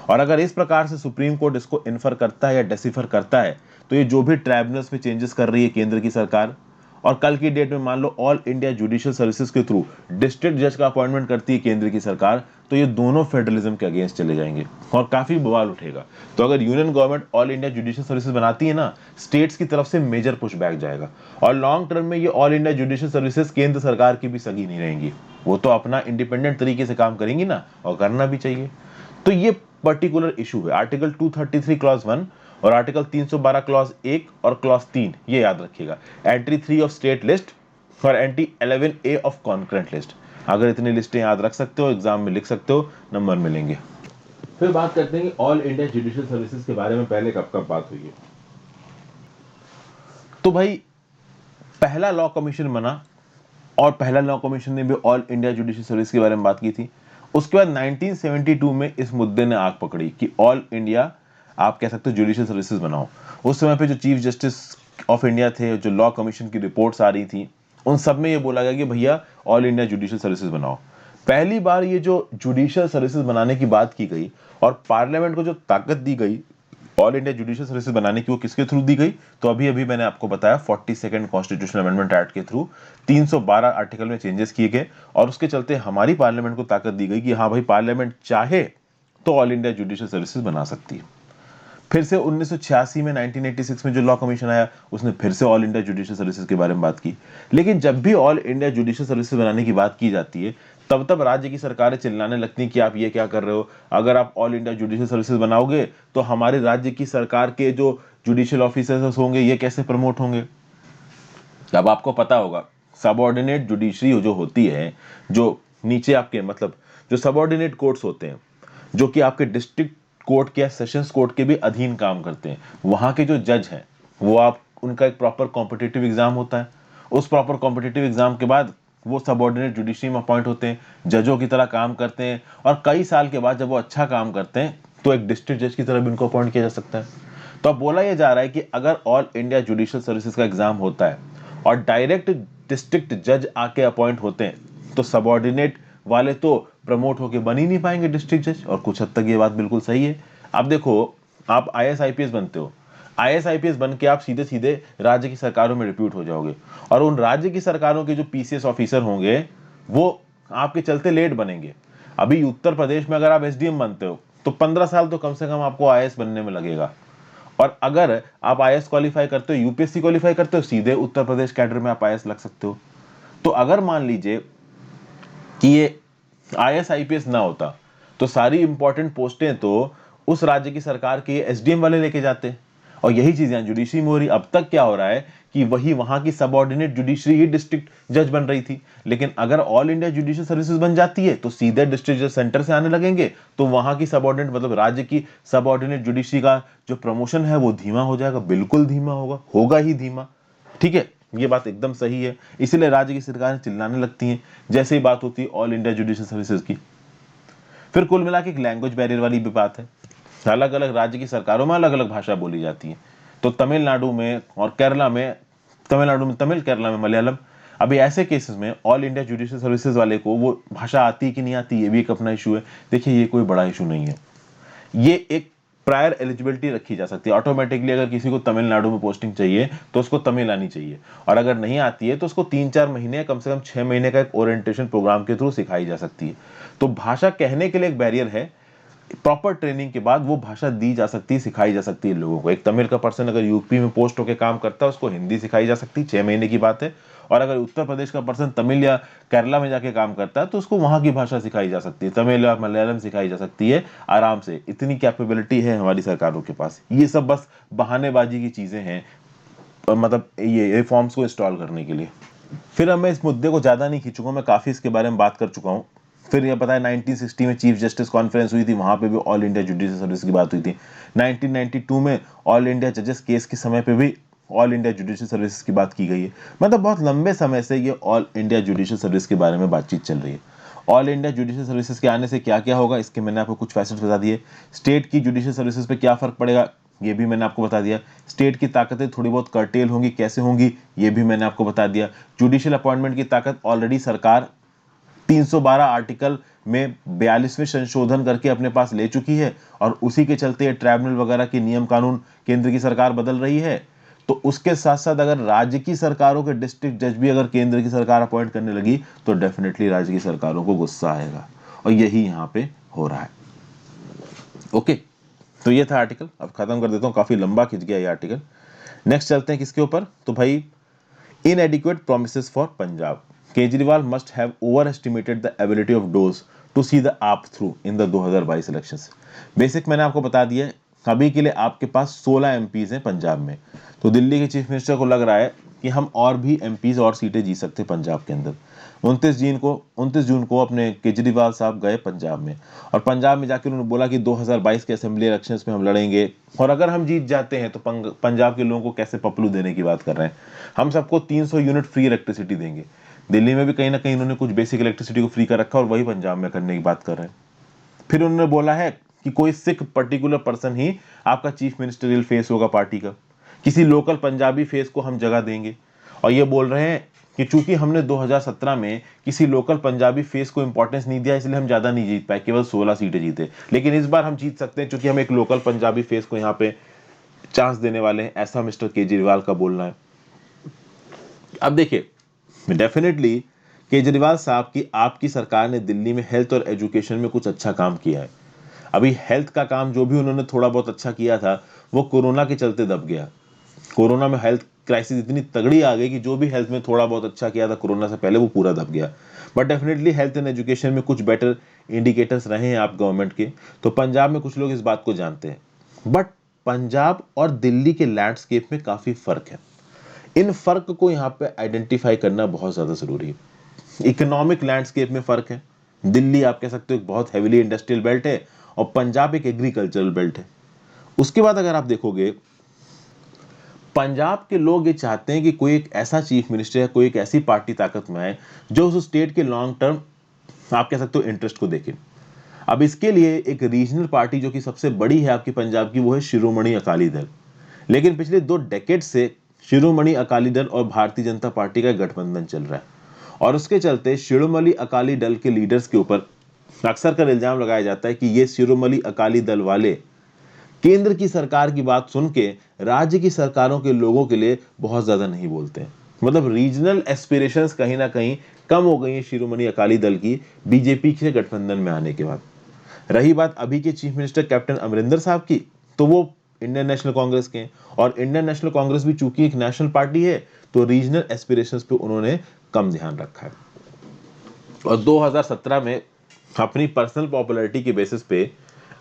और अगर इस प्रकार से सुप्रीम कोर्ट इसको इन्फर करता है या डेसिफर करता है, तो ये जो भी ट्राइब्यूनल्स में चेंजेस कर रही है केंद्र की सरकार, और कल की डेट में मान लो ऑल इंडिया जुडिशियल सर्विसेज के थ्रू डिस्ट्रिक्ट जज का अपॉइंटमेंट करती है केंद्र की सरकार, तो ये दोनों फेडरलिज्म के अगेंस्ट चले जाएंगे और काफी बवाल उठेगा। तो अगर union government all India judicial services बनाती है ना, स्टेट्स की तरफ से मेजर पुश बैक जाएगा, और लॉन्ग टर्म में ये ऑल इंडिया जुडिशियल सर्विसेज केंद्र सरकार की भी सगी नहीं रहेंगी। वो तो अपना इंडिपेंडेंट तरीके से काम करेंगी ना, और करना भी चाहिए। तो ये पर्टिकुलर इशू है आर्टिकल 233 क्लॉज 1 और आर्टिकल 312 क्लॉज 1 और क्लॉज 3, ये याद रखिएगा। एंट्री 3 ऑफ स्टेट लिस्ट और entry 11A of concurrent list. अगर इतनी लिस्टें याद रख सकते हो, एग्जाम में लिख सकते हो, नंबर मिलेंगे। फिर बात करते हैं कि ऑल इंडिया जुडिशियल सर्विसेज के बारे में पहले कब कब बात हुई है। तो भाई पहला लॉ कमीशन बना और पहला लॉ कमीशन ने भी ऑल इंडिया जुडिशियल सर्विस के बारे में बात की थी। उसके बाद 1972 में इस मुद्दे ने आग पकड़ी कि ऑल इंडिया, आप कह सकते हो, जुडिशियल सर्विसेज बनाओ। उस समय पे जो चीफ जस्टिस ऑफ इंडिया थे, जो लॉ कमीशन की रिपोर्ट्स आ रही थी, उन सब में ये बोला गया कि भैया ऑल इंडिया जुडिशियल सर्विसेज बनाओ। पहली बार ये जो जुडिशियल सर्विसेज बनाने की बात की गई और पार्लियामेंट को जो ताकत दी गई ऑल इंडिया जुडिशियल सर्विसेज बनाने की, वो किसके थ्रू दी गई, तो अभी अभी मैंने आपको बताया 42nd कॉन्स्टिट्यूशनल अमेंडमेंट एक्ट के थ्रू 312 आर्टिकल में चेंजेस किए गए, और उसके चलते हमारी पार्लियामेंट को ताकत दी गई कि हाँ भाई, पार्लियामेंट चाहे तो ऑल इंडिया जुडिशियल सर्विसेज बना सकती है। फिर से 1986 में 1986 में जो लॉ कमीशन आया, उसने फिर से ऑल इंडिया जुडिशियल सर्विसेज के बारे में बात की। लेकिन जब भी ऑल इंडिया जुडिशियल सर्विसेज बनाने की बात की जाती है, तब तब राज्य की सरकारें चिल्लाने लगती हैं कि आप ये क्या कर रहे हो, अगर आप ऑल इंडिया जुडिशियल सर्विसेज बनाओगे तो हमारे राज्य की सरकार के जो जुडिशियल ऑफिसर्स होंगे ये कैसे प्रमोट होंगे। अब आपको पता होगा, सबऑर्डिनेट जुडिशरी जो होती है, जो नीचे आपके, मतलब जो सबऑर्डिनेट कोर्ट्स होते हैं, जो कि आपके डिस्ट्रिक्ट कोर्ट के या सेशंस कोर्ट के भी अधीन काम करते हैं, वहां के जो जज हैं वो, आप उनका एक प्रॉपर कॉम्पिटिटिव एग्जाम होता है। उस प्रॉपर कॉम्पिटिटिव एग्जाम के बाद वो सबऑर्डिनेट जुडिशरी में अपॉइंट होते हैं, जजों की तरह काम करते हैं, और कई साल के बाद जब वो अच्छा काम करते हैं तो एक डिस्ट्रिक्ट जज की तरह भी उनको अपॉइंट किया जा सकता है। तो अब बोला यह जा रहा है कि अगर ऑल इंडिया जुडिशियल सर्विसेज का एग्जाम होता है और डायरेक्ट डिस्ट्रिक्ट जज आके अपॉइंट होते हैं, तो सबऑर्डिनेट वाले तो प्रमोट होके बन ही नहीं पाएंगे डिस्ट्रिक्ट जज। और कुछ हद तक ये बात बिल्कुल सही है। अब देखो, आप IAS IPS बनते हो, IAS IPS बन के आप सीधे सीधे राज्य की सरकारों में रिप्यूट हो जाओगे, और उन राज्य की सरकारों के जो PCS ऑफिसर होंगे वो आपके चलते लेट बनेंगे। अभी उत्तर प्रदेश में अगर आप SDM बनते हो तो 15 साल तो कम से कम आपको IAS बनने में लगेगा, और अगर आप IAS क्वालिफाई करते हो, UPSC क्वालिफाई करते हो, सीधे उत्तर प्रदेश कैडर में आप IAS लग सकते हो। तो अगर मान लीजिए कि ये IAS IPS ना होता तो सारी इंपॉर्टेंट पोस्टें तो उस राज्य की सरकार के SDM वाले लेके जाते, और यही चीजें जुडिशरी में हो रही। अब तक क्या हो रहा है कि वही वहां की सबऑर्डिनेट जुडिशरी ही डिस्ट्रिक्ट जज बन रही थी, लेकिन अगर ऑल इंडिया जुडिशियल सर्विसेज बन जाती है तो सीधे डिस्ट्रिक्ट जज सेंटर से आने लगेंगे, तो वहां की सबऑर्डिनेट मतलब राज्य की सबऑर्डिनेट जुडिशरी का जो प्रमोशन है वो धीमा हो जाएगा, बिल्कुल धीमा होगा ही धीमा। ठीक है, ये बात एकदम सही है, इसीलिए राज्य की सरकारें चिल्लाने लगती हैं जैसे ही बात होती है ऑल इंडिया जुडिशियल सर्विसेज की। फिर कुल मिला के एक लैंग्वेज बैरियर वाली भी बात है, अलग अलग राज्य की सरकारों में अलग अलग भाषा बोली जाती है। तो तमिलनाडु में और केरला में, तमिलनाडु में तमिल, केरला में मलयालम। अभी ऐसे केसेस में ऑल इंडिया जुडिशियल सर्विसेज वाले को वो भाषा आती है कि नहीं आती, ये भी एक अपना इशू है। देखिए ये कोई बड़ा इशू नहीं है, ये एक प्रायर एलिजिबिलिटी रखी जा सकती है ऑटोमेटिकली। अगर किसी को तमिलनाडु में पोस्टिंग चाहिए तो उसको तमिल आनी चाहिए, और अगर नहीं आती है तो उसको 3-4 महीने, कम से कम 6 महीने का एक ओरिएंटेशन प्रोग्राम के थ्रू सिखाई जा सकती है। तो भाषा कहने के लिए एक बैरियर है, प्रॉपर ट्रेनिंग के बाद वो भाषा दी जा सकती है, सिखाई जा सकती है लोगों को। एक तमिल का पर्सन अगर यूपी में पोस्ट होकर काम करता है उसको हिंदी सिखाई जा सकती है, 6 महीने की बात है। और अगर उत्तर प्रदेश का पर्सन तमिल या केरला में जाके काम करता है तो उसको वहां की भाषा सिखाई जा सकती है, तमिल या मलयालम सिखाई जा सकती है आराम से। इतनी कैपेबिलिटी है हमारी सरकारों के पास। ये सब बस बहानेबाजी की चीजें हैं, मतलब ये रिफॉर्म्स को इंस्टॉल करने के लिए। फिर अब मैं इस मुद्दे को ज्यादा नहीं खींचूंगा, मैं काफी इसके बारे में बात कर चुका हूँ। फिर यह पता है 1960 में चीफ जस्टिस कॉन्फ्रेंस हुई थी, वहां पे भी ऑल इंडिया जुडिशियल सर्विस की बात हुई थी। 1992 में ऑल इंडिया जजेस केस के समय पे भी ऑल इंडिया जुडिशियल सर्विस की बात की गई है। मतलब बहुत लंबे समय से ये ऑल इंडिया जुडिशियल सर्विस के बारे में बातचीत चल रही है। ऑल इंडिया जुडिशियल सर्विसेज के आने से क्या क्या होगा इसके मैंने आपको कुछ फैसेट्स बता दिए। स्टेट की जुडिशियल सर्विसेज पे क्या फर्क पड़ेगा ये भी मैंने आपको बता दिया। स्टेट की ताकतें थोड़ी बहुत कर्टेल होंगी, कैसे होंगी ये भी मैंने आपको बता दिया। जुडिशियल अपॉइंटमेंट की ताकत ऑलरेडी सरकार 312 आर्टिकल में 42वें संशोधन करके अपने पास ले चुकी है, और उसी के चलते ट्राइब्यूनल वगैरह के नियम कानून केंद्र की सरकार बदल रही है। तो उसके साथ साथ अगर राज्य की सरकारों के डिस्ट्रिक्ट जज भी अगर केंद्र की सरकार अपॉइंट करने लगी तो डेफिनेटली राज्य की सरकारों को गुस्सा आएगा, और यही यहाँ पे हो रहा है। ओके, तो ये था आर्टिकल, अब खत्म कर देता हूँ, काफी लंबा खिंच गया ये आर्टिकल। नेक्स्ट चलते हैं किसके ऊपर, तो भाई inadequate promises for Punjab. Kejriwal must have overestimated the ability of those to see the आप through in the 2022 elections. Basic मैंने आपको बता दिया है, अभी के लिए आपके पास 16 MPs हैं पंजाब में। तो दिल्ली के चीफ मिनिस्टर को लग रहा है कि हम और भी MPs और सीटें जीत सकते हैं पंजाब के अंदर। 29 जून को अपने केजरीवाल साहब गए पंजाब में, और पंजाब में जाकर उन्होंने बोला कि 2022 के असेंबली इलेक्शंस में हम लड़ेंगे, और अगर हम जीत जाते हैं तो पंजाब के लोगों को कैसे पपलू देने की बात कर रहे हैं, हम सबको 300 यूनिट फ्री इलेक्ट्रिसिटी देंगे। दिल्ली में भी कहीं ना कहीं उन्होंने कुछ बेसिक इलेक्ट्रिसिटी को फ्री कर रखा, और वही पंजाब में करने की बात कर रहे हैं। फिर उन्होंने बोला है कि कोई सिख पर्टिकुलर पर्सन ही आपका चीफ मिनिस्टरियल फेस होगा पार्टी का, किसी लोकल पंजाबी फेस को हम जगह देंगे। और ये बोल रहे हैं कि चूंकि हमने 2017 में किसी लोकल पंजाबी फेस को इंपॉर्टेंस नहीं दिया इसलिए हम ज्यादा नहीं जीत पाए, केवल 16 सीटें जीते, लेकिन इस बार हम जीत सकते हैं क्योंकि हम एक लोकल पंजाबी फेस को यहाँ पे चांस देने वाले हैं, ऐसा मिस्टर केजरीवाल का बोलना है। अब देखिए डेफिनेटली केजरीवाल साहब की आपकी सरकार ने दिल्ली में हेल्थ और एजुकेशन में कुछ अच्छा काम किया है। अभी हेल्थ का काम जो भी उन्होंने थोड़ा बहुत अच्छा किया था वो कोरोना के चलते दब गया। कोरोना में हेल्थ क्राइसिस इतनी तगड़ी आ गई कि जो भी हेल्थ में थोड़ा बहुत अच्छा किया था कोरोना से पहले वो पूरा दब गया। But definitely health and education में कुछ बेटर इंडिकेटर्स रहे हैं आप गवर्नमेंट के, तो पंजाब में कुछ लोग इस बात को जानते हैं। बट पंजाब और दिल्ली के लैंडस्केप में काफी फर्क है, इन फर्क को यहाँ पे आइडेंटिफाई करना बहुत ज्यादा जरूरी है। इकोनॉमिक लैंडस्केप में फर्क है, दिल्ली आप कह सकते हो एक बहुत हैविली इंडस्ट्रियल बेल्ट है, और पंजाब एक एग्रीकल्चरल बेल्ट है। उसके बाद अगर आप देखोगे पंजाब के लोग ये चाहते हैं कि कोई एक ऐसा चीफ मिनिस्टर या कोई एक ऐसी पार्टी ताकत में आए जो उस स्टेट के लॉन्ग टर्म आप कह सकते हो इंटरेस्ट को देखे। अब इसके लिए एक रीजनल पार्टी जो कि सबसे बड़ी है आपकी पंजाब की वो है शिरोमणि अकाली दल। लेकिन पिछले 2 डेकेड से शिरोमणि अकाली दल और भारतीय जनता पार्टी का गठबंधन चल रहा है, और उसके चलते शिरोमणि अकाली दल के लीडर्स के ऊपर अक्सर कर इल्जाम लगाया जाता है कि ये शिरोमणि अकाली दल वाले केंद्र की सरकार की बात सुन के राज्य की सरकारों के लोगों के लिए बहुत ज्यादा नहीं बोलते हैं। मतलब रीजनल एस्पिरेशंस कहीं ना कहीं कम हो गई है शिरोमणि अकाली दल की बीजेपी के गठबंधन में आने के बाद। रही बात अभी के चीफ मिनिस्टर कैप्टन अमरिंदर साहब की, तो वो इंडियन नेशनल कांग्रेस के हैं, और इंडियन नेशनल कांग्रेस भी चूंकि एक नेशनल पार्टी है तो रीजनल एस्पिरेशंस पे उन्होंने कम ध्यान रखा है। और 2017 में अपनी पर्सनल पॉपुलैरिटी के बेसिस पे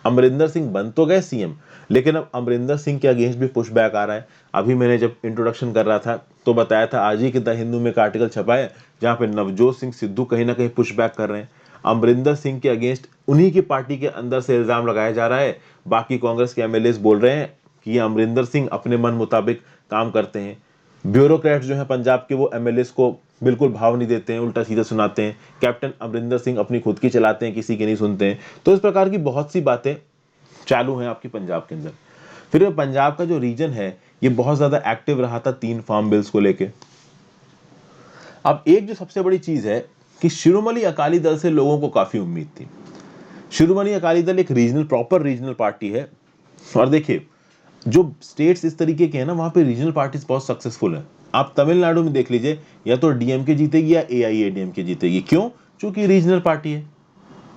अमरिंदर सिंह बन तो गए सीएम, लेकिन अब अमरिंदर सिंह के अगेंस्ट भी पुशबैक आ रहा है। अभी मैंने जब इंट्रोडक्शन कर रहा था तो बताया था, आज ही के द हिंदू में एक आर्टिकल छपा है जहां पे नवजोत सिंह सिद्धू कहीं ना कहीं पुशबैक कर रहे हैं। अमरिंदर सिंह के अगेंस्ट उन्हीं की पार्टी के अंदर से इल्जाम लगाया जा रहा है। बाकी कांग्रेस के एमएलए बोल रहे हैं कि ये अमरिंदर सिंह अपने मन मुताबिक काम करते हैं। ब्यूरोक्रेट्स जो हैं पंजाब के, वो एमएलए को बिल्कुल भाव नहीं देते हैं, उल्टा सीधा सुनाते हैं। कैप्टन अमरिंदर सिंह अपनी खुद की चलाते हैं, किसी की नहीं सुनते हैं। तो इस प्रकार की बहुत सी बातें चालू हैं आपकी पंजाब के अंदर। फिर पंजाब का जो रीजन है ये बहुत ज्यादा एक्टिव रहा था 3 फार्म बिल्स को लेके। अब एक जो सबसे बड़ी चीज है कि शिरोमणि अकाली दल से लोगों को काफी उम्मीद थी। शिरोमणि अकाली दल एक रीजनल, प्रॉपर रीजनल पार्टी है। और देखिए, जो स्टेट्स इस तरीके के हैं ना, वहां पे रीजनल पार्टीज बहुत सक्सेसफुल है। आप तमिलनाडु में देख लीजिए, या तो डीएमके जीतेगी या एआईएडीएमके जीतेगी। क्यों? क्योंकि रीजनल पार्टी है।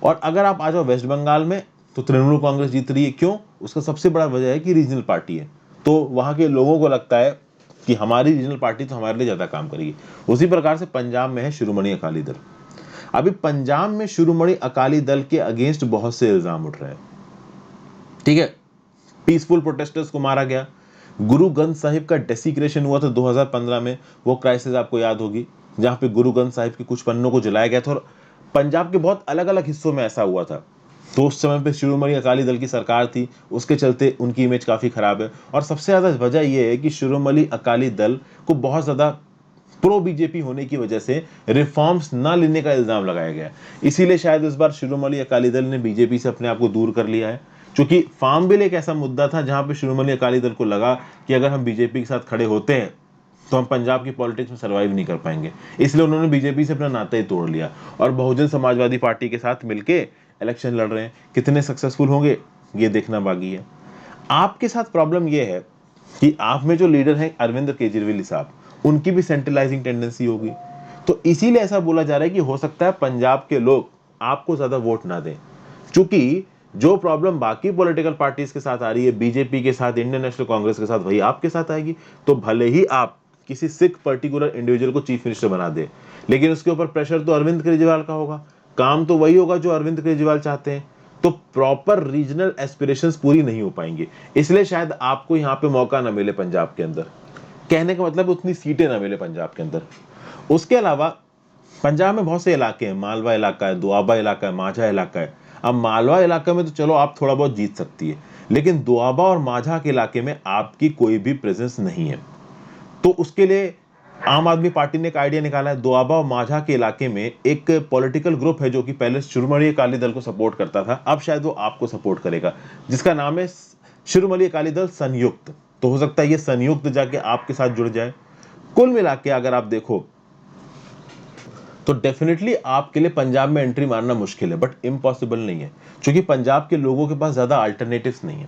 और अगर आप आ जाओ वेस्ट बंगाल में तो तृणमूल कांग्रेस जीत रही है। क्यों? उसका सबसे बड़ा वजह है कि रीजनल पार्टी है, तो वहां के लोगों को लगता है कि हमारी रीजनल पार्टी तो हमारे लिए ज्यादा काम करेगी। उसी प्रकार से पंजाब में है शिरोमणि अकाली दल। अभी पंजाब में शिरोमणि अकाली दल के अगेंस्ट बहुत से इल्जाम उठ रहे हैं। ठीक है, पीसफुल प्रोटेस्टर्स को मारा गया, गुरु ग्रंथ साहिब का डेसिक्रेशन हुआ था 2015 में, वो क्राइसिस आपको याद होगी, जहां पे गुरु ग्रंथ साहिब के कुछ पन्नों को जलाया गया था। और पंजाब के बहुत अलग अलग हिस्सों में ऐसा हुआ था। तो उस समय पे शिरोमणि अकाली दल की सरकार थी, उसके चलते उनकी इमेज काफी खराब है। और सबसे ज्यादा वजह यह है कि शिरोमणि अकाली दल को बहुत ज्यादा प्रो बीजेपी होने की वजह से रिफॉर्म्स ना लेने का इल्जाम लगाया गया। इसीलिए शायद इस बार शिरोमणि अकाली दल ने बीजेपी से अपने आप को दूर कर लिया है। क्योंकि फार्म बिल एक ऐसा मुद्दा था जहां पे शिरोमणि अकाली दल को लगा कि अगर हम बीजेपी के साथ खड़े होते हैं तो हम पंजाब की पॉलिटिक्स में सर्वाइव नहीं कर पाएंगे। इसलिए उन्होंने बीजेपी से अपना नाता ही तोड़ लिया और बहुजन समाजवादी पार्टी के साथ मिलके इलेक्शन लड़ रहे हैं। कितने सक्सेसफुल होंगे ये देखना बाकी है। आपके साथ प्रॉब्लम यह है कि आप में जो लीडर हैं अरविंद केजरीवाल साहब, उनकी भी सेंट्रलाइजिंग टेंडेंसी होगी। तो इसीलिए ऐसा बोला जा रहा है कि हो सकता है पंजाब के लोग आपको ज्यादा वोट ना दें। क्योंकि जो प्रॉब्लम बाकी पॉलिटिकल पार्टीज के साथ आ रही है, बीजेपी के साथ, इंडियन नेशनल कांग्रेस के साथ, वही आपके साथ आएगी। तो भले ही आप किसी सिख पर्टिकुलर इंडिविजुअल को चीफ मिनिस्टर बना दे, लेकिन उसके ऊपर प्रेशर तो अरविंद केजरीवाल का होगा, काम तो वही होगा जो अरविंद केजरीवाल चाहते हैं। तो प्रॉपर रीजनल एस्पिरेशंस पूरी नहीं हो पाएंगी। इसलिए शायद आपको यहां पे मौका ना मिले पंजाब के अंदर। कहने का मतलब उतनी सीटें ना मिले पंजाब के अंदर। उसके अलावा पंजाब में बहुत से इलाके हैं, मालवा इलाका है, दोआबा इलाका है, माझा इलाका है। अब मालवा इलाके में तो चलो आप थोड़ा बहुत जीत सकती है, लेकिन दोआबा और माझा के इलाके में आपकी कोई भी प्रेजेंस नहीं है। तो उसके लिए आम आदमी पार्टी ने एक आइडिया निकाला है। दोआबा और माझा के इलाके में एक पॉलिटिकल ग्रुप है जो कि पहले शिरोमणि अकाली दल को सपोर्ट करता था, अब शायद वो आपको सपोर्ट करेगा, जिसका नाम है शिरोमणि अकाली दल संयुक्त। तो हो सकता है ये संयुक्त जाके आपके साथ जुड़ जाए। कुल मिला के अगर आप देखो तो डेफिनेटली आपके लिए पंजाब में एंट्री मारना मुश्किल है, बट इम्पॉसिबल नहीं है, क्योंकि पंजाब के लोगों के पास ज्यादा अल्टरनेटिव्स नहीं है।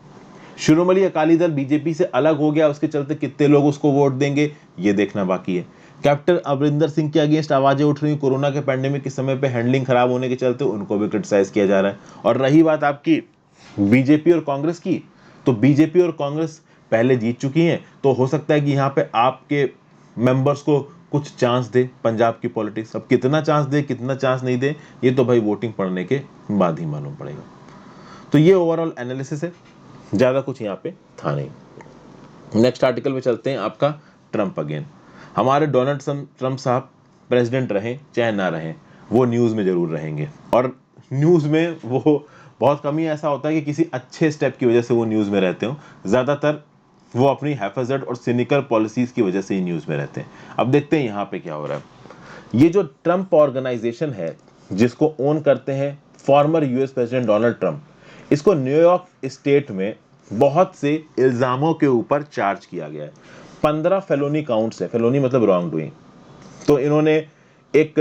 शिरोमणि अकाली दल बीजेपी से अलग हो गया, उसके चलते कितने लोग उसको वोट देंगे ये देखना बाकी है। कैप्टन अमरिंदर सिंह के अगेंस्ट आवाजें उठ रही, कोरोना के पैंडेमिक के समय पे हैंडलिंग खराब होने के चलते उनको भी क्रिटिसाइज किया जा रहा है। और रही बात आपकी बीजेपी और कांग्रेस की, तो बीजेपी और कांग्रेस पहले जीत चुकी हैं, तो हो सकता है कि यहाँ पे आपके मेंबर्स को कुछ चांस दे पंजाब की पॉलिटिक्स। अब कितना चांस दे, कितना चांस नहीं दे, ये तो भाई वोटिंग पड़ने के बाद ही मालूम पड़ेगा। तो ये ओवरऑल एनालिसिस है, ज्यादा कुछ यहाँ पे था नहीं। नेक्स्ट आर्टिकल में चलते हैं, आपका ट्रंप अगेन। हमारे डोनाल्ड ट्रंप साहब प्रेसिडेंट रहें चाहे ना रहें, वो न्यूज में जरूर रहेंगे। और न्यूज में वो बहुत कम ही ऐसा होता है कि किसी अच्छे स्टेप की वजह से वो न्यूज में रहते हो, ज्यादातर वो अपनी हैफाजत और सिनिकल पॉलिसीज की वजह से ही न्यूज में रहते हैं। अब देखते हैं यहाँ पे क्या हो रहा है। ये जो ट्रंप ऑर्गेनाइजेशन है, जिसको ओन करते हैं former US president Donald Trump, इसको न्यूयॉर्क स्टेट में बहुत से इल्जामों के ऊपर चार्ज किया गया है। 15 फेलोनी काउंट्स है, फेलोनी मतलब रॉन्ग डूइंग। तो इन्होंने एक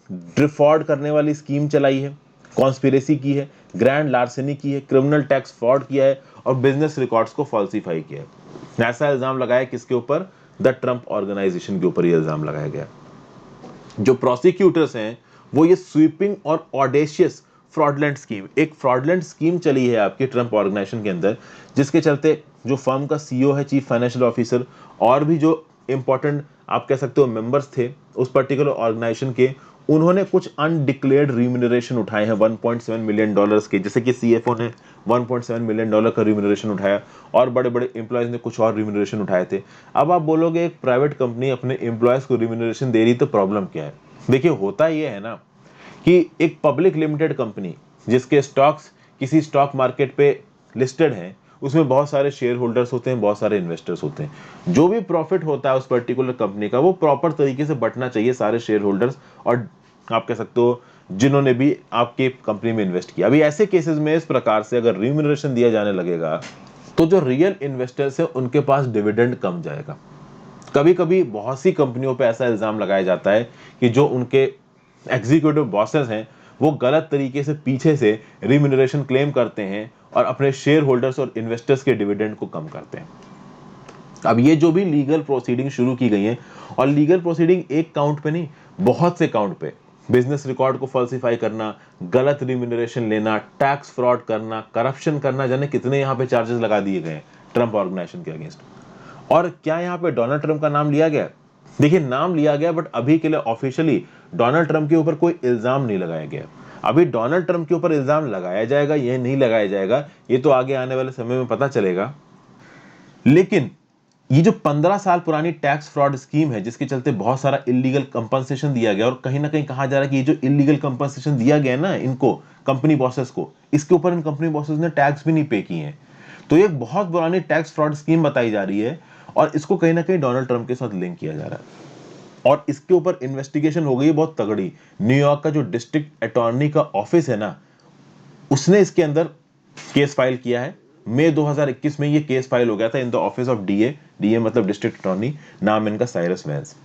डिफॉल्ट करने वाली स्कीम चलाई है, कॉन्स्पिरेसी की है, ग्रैंड लार्सेनी की है, क्रिमिनल टैक्स फ्रॉड किया है और बिजनेस रिकॉर्ड्स को फॉल्सीफाई किया है। ऐसा इल्जाम लगाया किसके ऊपर? द ट्रंप ऑर्गेनाइजेशन के ऊपर ये इल्जाम लगाया गया। जो प्रोसिक्यूटर्स हैं वो ये स्वीपिंग और ऑडेशियस फ्रॉडलेंट स्कीम, एक फ्रॉडलेंट स्कीम चली है आपके ट्रंप ऑर्गेनाइजेशन के अंदर, जिसके चलते जो फर्म का सीईओ है, चीफ फाइनेंशियल ऑफिसर, और भी जो इंपॉर्टेंट आप कह सकते हो मेंबर्स थे उस पर्टिकुलर ऑर्गेनाइजेशन के, उन्होंने कुछ अनडिक्लेयर्ड रिम्यूनरेशन उठाए हैं $1.7 मिलियन के, जैसे कि सीएफओ ने $1.7 मिलियन का रिम्यूनरेशन उठाया और बड़े बड़े एम्प्लॉयज ने कुछ और रिम्यूनरेशन उठाए थे। अब आप बोलोगे एक प्राइवेट कंपनी अपने एम्प्लॉयज को रिम्यूनरेशन दे रही तो प्रॉब्लम क्या है? देखिए, होता यह है ना कि एक पब्लिक लिमिटेड कंपनी जिसके स्टॉक्स किसी स्टॉक मार्केट पे लिस्टेड हैं, उसमें बहुत सारे शेयर होल्डर्स होते हैं, बहुत सारे इन्वेस्टर्स होते हैं। जो भी प्रॉफिट होता है उस पर्टिकुलर कंपनी का, वो प्रॉपर तरीके से बंटना चाहिए सारे शेयर होल्डर्स और आप कह सकते हो जिन्होंने भी आपके कंपनी में इन्वेस्ट किया। अभी ऐसे केसेस में इस प्रकार से अगर रिम्यूनरेशन दिया जाने लगेगा तो जो रियल इन्वेस्टर्स है उनके पास डिविडेंड कम जाएगा। कभी कभी बहुत सी कंपनियों पे ऐसा इल्जाम लगाया जाता है कि जो उनके एग्जीक्यूटिव बॉसेस हैं वो गलत तरीके से पीछे से रिम्यूनरेशन क्लेम करते हैं और अपने शेयर होल्डर्स और इन्वेस्टर्स के डिविडेंड को कम करते हैं। अब ये जो भी लीगल प्रोसीडिंग शुरू की गई है, और लीगल प्रोसीडिंग एक काउंट पे नहीं, बहुत से काउंट पे, बिजनेस रिकॉर्ड को फॉल्सिफाई करना, गलत रिम्यूनरेशन लेना, टैक्स फ्रॉड करना, करप्शन करना, जाने कितने यहाँ पे चार्जेस लगा दिए गए हैं ट्रंप ऑर्गेनाइजेशन के अगेंस्ट। और क्या यहाँ पे डोनाल्ड ट्रंप का नाम लिया गया? देखिए, नाम लिया गया, बट अभी के लिए ऑफिशियली डोनाल्ड ट्रंप के ऊपर कोई इल्जाम नहीं लगाया गया। अभी डोनाल्ड ट्रंप के ऊपर इल्जाम लगाया जाएगा या नहीं लगाया जाएगा, ये तो आगे आने वाले समय में पता चलेगा। लेकिन ये जो 15 साल पुरानी टैक्स फ्रॉड स्कीम है, जिसके चलते बहुत सारा इलीगल कंपनसेशन दिया गया, और कहीं ना कहीं कहा जा रहा है कि ये जो इलीगल कंपनसेशन दिया गया ना इनको कंपनी बॉसेस को, इसके ऊपर इन कंपनी बॉसेस ने टैक्स भी नहीं पे किए हैं। तो ये एक बहुत पुरानी टैक्स फ्रॉड स्कीम बताई जा रही है और इसको कहीं ना कहीं डोनाल्ड ट्रंप के साथ लिंक किया जा रहा है और इसके ऊपर इन्वेस्टिगेशन हो गई है बहुत तगड़ी। न्यूयॉर्क का जो डिस्ट्रिक्ट अटॉर्नी का ऑफिस है ना, उसने इसके अंदर केस फाइल किया है। मई 2021 में ये केस फाइल हो गया था in the office of DA मतलब डिस्ट्रिक्ट अटॉर्नी, नाम इनका साइरस वैंस।